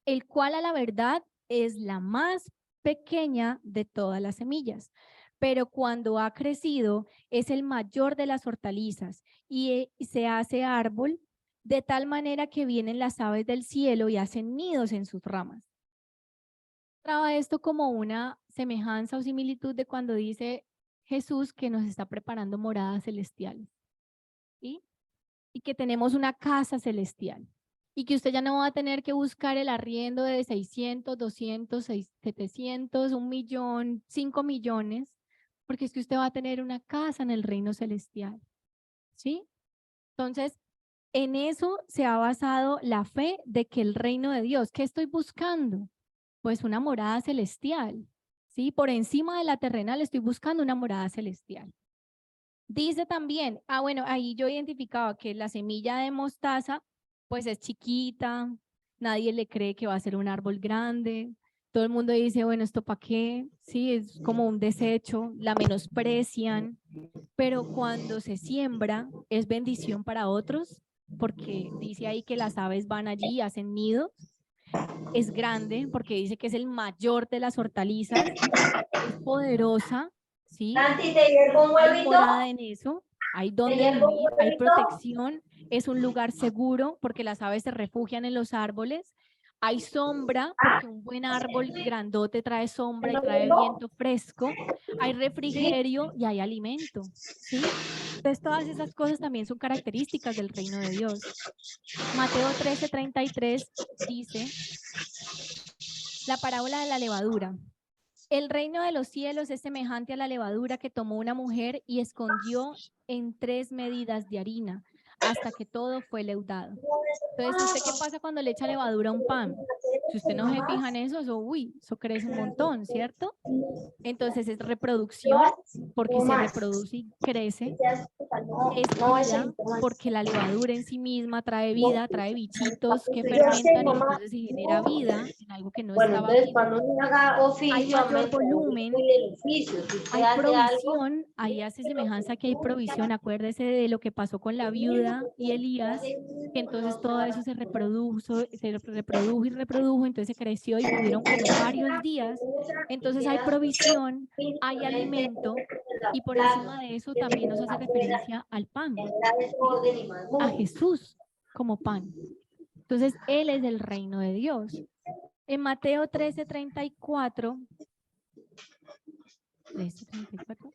el cual a la verdad es la más pequeña de todas las semillas, pero cuando ha crecido es el mayor de las hortalizas y se hace árbol de tal manera que vienen las aves del cielo y hacen nidos en sus ramas. Traba esto como una semejanza o similitud de cuando dice Jesús que nos está preparando moradas celestiales, ¿sí? Y que tenemos una casa celestial y que usted ya no va a tener que buscar el arriendo de 600, 200, 700, 1.000.000, 5 millones, porque es que usted va a tener una casa en el reino celestial, ¿sí? Entonces, en eso se ha basado la fe de que el reino de Dios, ¿qué estoy buscando? Pues una morada celestial, ¿sí? Por encima de la terrenal estoy buscando una morada celestial. Dice también, bueno, ahí yo identificaba que la semilla de mostaza, pues es chiquita, nadie le cree que va a ser un árbol grande, todo el mundo dice, bueno, ¿esto para qué? Sí, es como un desecho, la menosprecian, pero cuando se siembra es bendición para otros, porque dice ahí que las aves van allí y hacen nidos, es grande, porque dice que es el mayor de las hortalizas, es poderosa, ¿sí? Santi, ¿te llegó un Hay huevito? morada en eso, hay donde llegó un vivir, hay huevito? protección, es un lugar seguro porque las aves se refugian en los árboles, hay sombra porque un buen árbol grandote trae sombra y trae viento fresco, hay refrigerio y hay alimento, ¿sí? Entonces todas esas cosas también son características del reino de Dios. Mateo 13:33 dice la parábola de la levadura. El reino de los cielos es semejante a la levadura que tomó una mujer y escondió en 3 medidas de harina hasta que todo fue leudado. Entonces, ¿usted qué pasa cuando le echa levadura a un pan? Si usted no se fija en eso, eso crece un montón, ¿cierto? Entonces es reproducción porque se reproduce y crece. Es vida porque la levadura en sí misma trae vida, trae bichitos que fermentan y entonces se genera vida en algo que no Bueno, estaba entonces vivo. cuando uno haga oficio, Hay mayor aumente volumen, el oficio. Si usted hay hace algo, provisión, ahí hace semejanza que hay provisión. Acuérdese de lo que pasó con la viuda y Elías, que entonces todo eso se reprodujo y reprodujo, entonces creció y pudieron comer varios días. Entonces hay provisión, hay alimento y por encima de eso también nos hace referencia al pan, ¿sí? A Jesús como pan. Entonces Él es el reino de Dios. En Mateo 13:34, 13:34.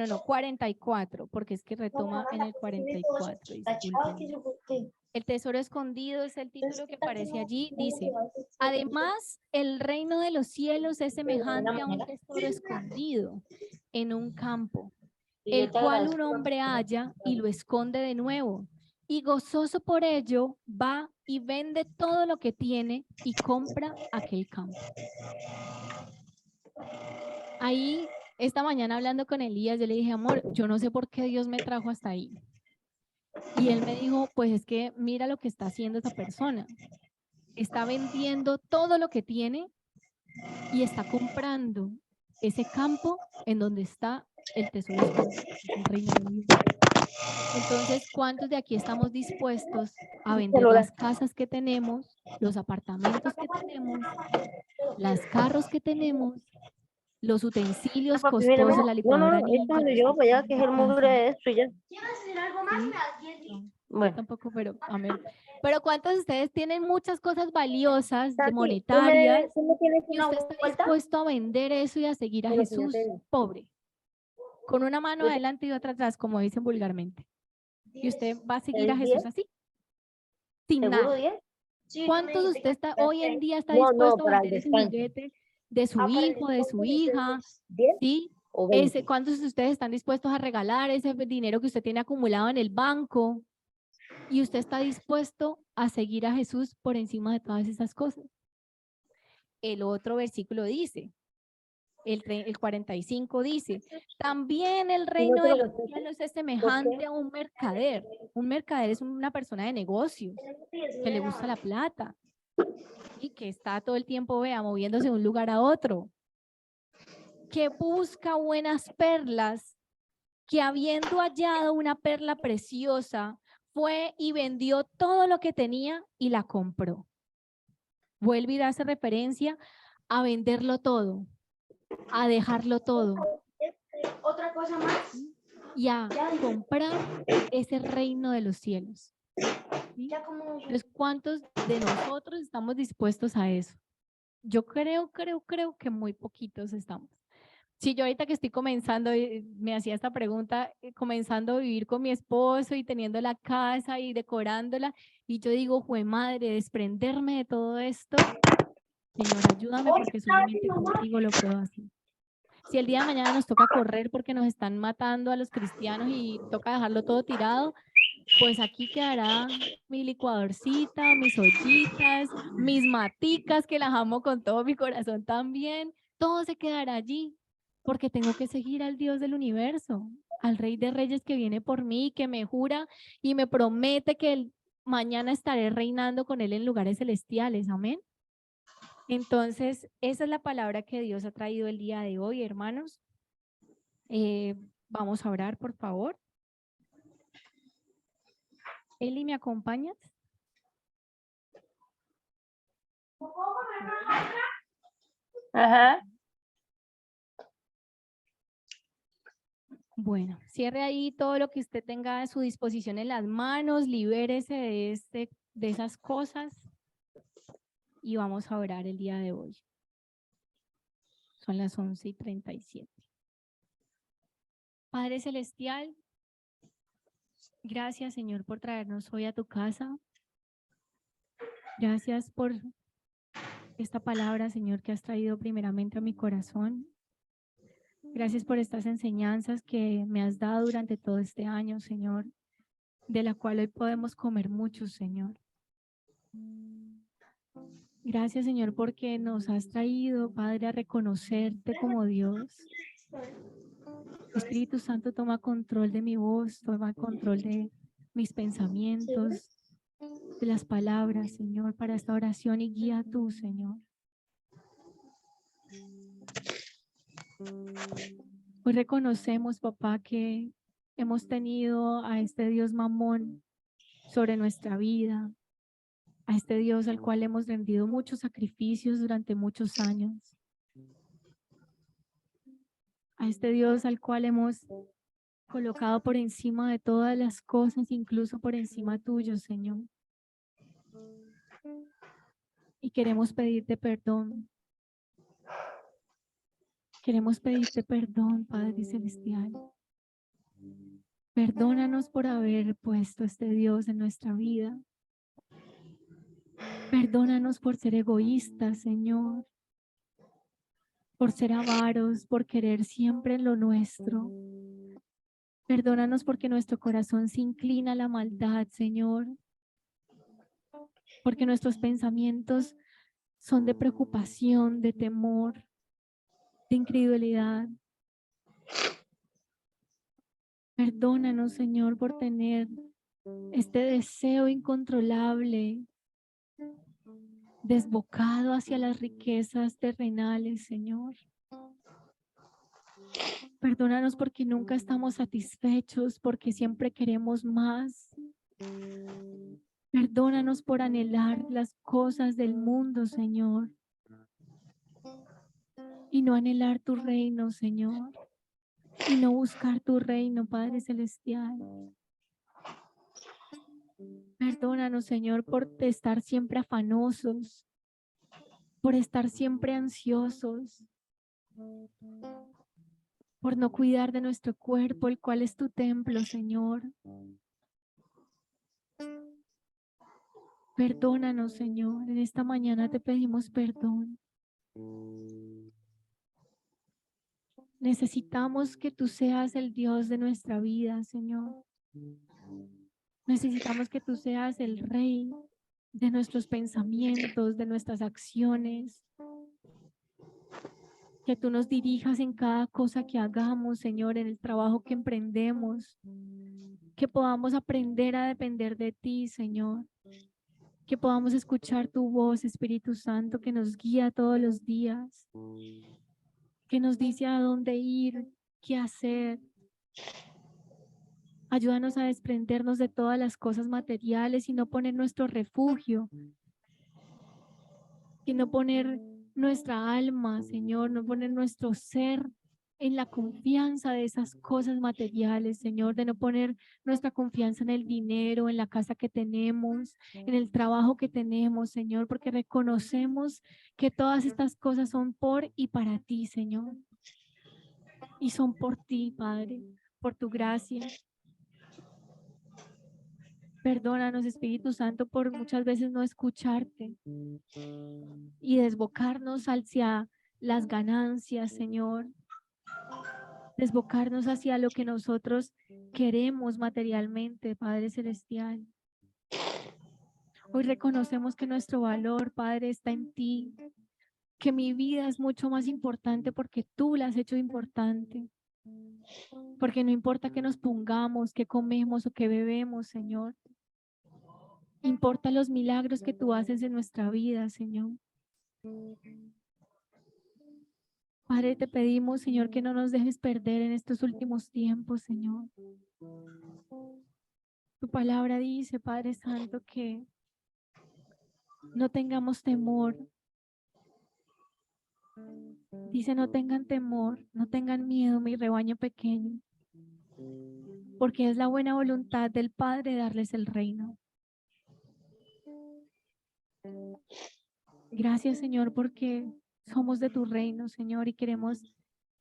No, 44, porque es que retoma en el 44, disculpen. El tesoro escondido es el título que aparece allí, dice, además, el reino de los cielos es semejante a un tesoro escondido en un campo, el cual un hombre halla y lo esconde de nuevo, y gozoso por ello va y vende todo lo que tiene y compra aquel campo. Ahí, esta mañana hablando con Elías, yo le dije, amor, yo no sé por qué Dios me trajo hasta ahí. Y él me dijo, pues es que mira lo que está haciendo esa persona. Está vendiendo todo lo que tiene y está comprando ese campo en donde está el tesoro escondido, el reino de Dios. Entonces, ¿cuántos de aquí estamos dispuestos a vender las casas que tenemos, los apartamentos que tenemos, los carros que tenemos, los utensilios papi, mira, costosos, mira. la No, licuadora esto ninja, donde los yo para allá, teléfonos que es de el mugre casa? de esto y ya. ¿Sí? No, yo Bueno, tampoco, pero amén. Pero ¿cuántos de ustedes tienen muchas cosas valiosas, de Santi, monetarias, ¿tú me tienes y una usted está vuelta? dispuesto a vender eso y a seguir a De lo que yo Jesús tengo. pobre, con una mano Yo adelante y otra atrás, como dicen vulgarmente? Y usted va a seguir a ¿10? Jesús así, sin ¿Seguro nada. 10? ¿Cuántos de ustedes hoy en día está No, no, dispuesto a para el vender ese descanso. juguete de su Para el hijo, de su descanso hija? ¿10 ¿Sí? o 20? ¿Cuántos de ustedes están dispuestos a regalar ese dinero que usted tiene acumulado en el banco? Y usted está dispuesto a seguir a Jesús por encima de todas esas cosas. El otro versículo dice, el 45 dice, también el reino de los cielos es semejante a un mercader. Un mercader es una persona de negocios que le gusta la plata y que está todo el tiempo, moviéndose de un lugar a otro, que busca buenas perlas, que habiendo hallado una perla preciosa, fue y vendió todo lo que tenía y la compró. Vuelve y hace referencia a venderlo todo, a dejarlo todo. Otra cosa más. Y a comprar ese reino de los cielos. ¿Sí? Entonces, ¿cuántos de nosotros estamos dispuestos a eso? Yo creo que muy poquitos estamos. Si yo ahorita que estoy comenzando, me hacía esta pregunta, comenzando a vivir con mi esposo y teniendo la casa y decorándola, y yo digo, jue madre, desprenderme de todo esto, Señor, ayúdame porque solamente contigo lo puedo hacer. Si el día de mañana nos toca correr porque nos están matando a los cristianos y toca dejarlo todo tirado, pues aquí quedará mi licuadorcita, mis ollitas, mis maticas que las amo con todo mi corazón también. Todo se quedará allí porque tengo que seguir al Dios del universo, al Rey de Reyes que viene por mí, que me jura y me promete que mañana estaré reinando con Él en lugares celestiales. Amén. Entonces, esa es la palabra que Dios ha traído el día de hoy, hermanos. Vamos a orar, por favor. Eli, ¿me acompañas? Ajá. Bueno, cierre ahí todo lo que usted tenga a su disposición en las manos, libérese de esas cosas y vamos a orar el día de hoy. Son las 11:37. Padre Celestial, gracias, Señor, por traernos hoy a tu casa. Gracias por esta palabra, Señor, que has traído primeramente a mi corazón. Gracias por estas enseñanzas que me has dado durante todo este año, Señor, de la cual hoy podemos comer mucho, Señor. Gracias, Señor, porque nos has traído, Padre, a reconocerte como Dios. Espíritu Santo, toma control de mi voz, toma control de mis pensamientos, de las palabras, Señor, para esta oración y guía tú, Señor. Hoy reconocemos, papá, que hemos tenido a este Dios mamón sobre nuestra vida, a este Dios al cual hemos rendido muchos sacrificios durante muchos años, a este Dios al cual hemos colocado por encima de todas las cosas, incluso por encima tuyo, Señor. Y queremos pedirte perdón. Queremos pedirte perdón, Padre Celestial. Perdónanos por haber puesto este Dios en nuestra vida. Perdónanos por ser egoístas, Señor. Por ser avaros, por querer siempre lo nuestro. Perdónanos porque nuestro corazón se inclina a la maldad, Señor. Porque nuestros pensamientos son de preocupación, de temor, de incredulidad. Perdónanos, Señor, por tener este deseo incontrolable, desbocado hacia las riquezas terrenales, Señor. Perdónanos porque nunca estamos satisfechos, porque siempre queremos más. Perdónanos por anhelar las cosas del mundo, Señor, y no anhelar tu reino, Señor, y no buscar tu reino, Padre Celestial. Perdónanos, Señor, por estar siempre afanosos, por estar siempre ansiosos, por no cuidar de nuestro cuerpo, el cual es tu templo, Señor. Perdónanos, Señor. En esta mañana te pedimos perdón. Necesitamos que tú seas el Dios de nuestra vida, Señor. Necesitamos que tú seas el Rey de nuestros pensamientos, de nuestras acciones. Que tú nos dirijas en cada cosa que hagamos, Señor, en el trabajo que emprendemos. Que podamos aprender a depender de ti, Señor. Que podamos escuchar tu voz, Espíritu Santo, que nos guía todos los días. Que nos dice a dónde ir, qué hacer. Ayúdanos a desprendernos de todas las cosas materiales y no poner nuestro refugio. Y no poner nuestra alma, Señor, no poner nuestro ser en la confianza de esas cosas materiales, Señor, de no poner nuestra confianza en el dinero, en la casa que tenemos, en el trabajo que tenemos, Señor, porque reconocemos que todas estas cosas son por y para ti, Señor. Y son por ti, Padre, por tu gracia. Perdónanos, Espíritu Santo, por muchas veces no escucharte y desbocarnos hacia las ganancias, Señor. Desbocarnos hacia lo que nosotros queremos materialmente, Padre Celestial. Hoy reconocemos que nuestro valor, Padre, está en ti, que mi vida es mucho más importante porque tú la has hecho importante. Porque no importa que nos pongamos, que comemos o que bebemos, Señor. Importa los milagros que tú haces en nuestra vida, Señor. Padre, te pedimos, Señor, que no nos dejes perder en estos últimos tiempos, Señor. Tu palabra dice, Padre Santo, que no tengamos temor. Dice, no tengan temor, no tengan miedo, mi rebaño pequeño, porque es la buena voluntad del Padre darles el reino. Gracias, Señor, porque somos de tu reino, Señor, y queremos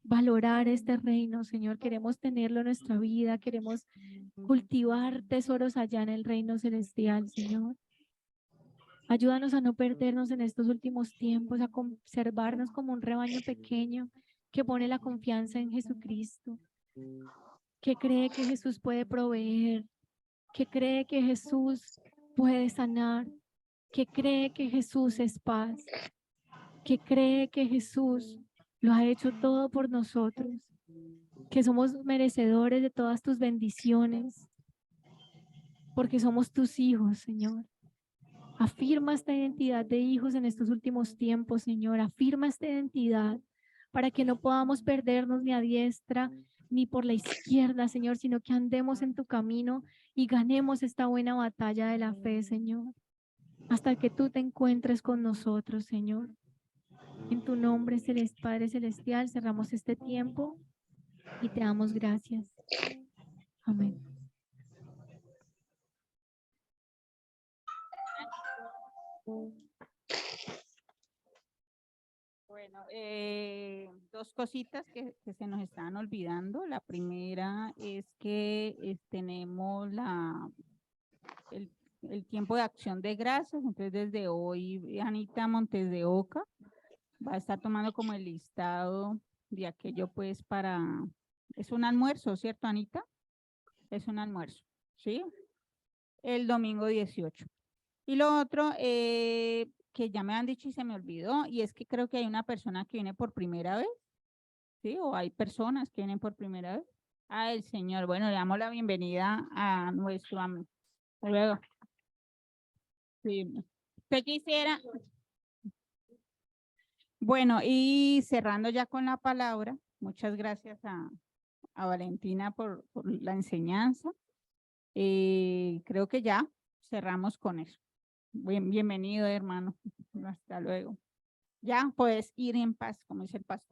valorar este reino, Señor. Queremos tenerlo en nuestra vida, queremos cultivar tesoros allá en el reino celestial, Señor. Ayúdanos a no perdernos en estos últimos tiempos, a conservarnos como un rebaño pequeño que pone la confianza en Jesucristo, que cree que Jesús puede proveer, que cree que Jesús puede sanar, que cree que Jesús es paz, que cree que Jesús lo ha hecho todo por nosotros, que somos merecedores de todas tus bendiciones, porque somos tus hijos, Señor. Afirma esta identidad de hijos en estos últimos tiempos, Señor. Afirma esta identidad para que no podamos perdernos ni a diestra ni por la izquierda, Señor, sino que andemos en tu camino y ganemos esta buena batalla de la fe, Señor, hasta que tú te encuentres con nosotros, Señor. En tu nombre, Padre Celestial, cerramos este tiempo y te damos gracias. Amén. Bueno, dos cositas que se nos estaban olvidando. La primera es que tenemos el tiempo de acción de gracias. Entonces, desde hoy, Anita Montes de Oca va a estar tomando como el listado de aquello, pues, es un almuerzo, ¿cierto, Anita? Es un almuerzo, ¿sí? El domingo 18. Y lo otro, que ya me han dicho y se me olvidó, y es que creo que hay una persona que viene por primera vez, ¿sí? O hay personas que vienen por primera vez. Ah, el señor. Bueno, le damos la bienvenida a nuestro amigo. Hasta luego. Sí. ¿Usted quisiera? Bueno, y cerrando ya con la palabra, muchas gracias a Valentina por la enseñanza. Creo que ya cerramos con eso. Bienvenido, hermano. Hasta luego. Ya puedes ir en paz, como dice el pastor.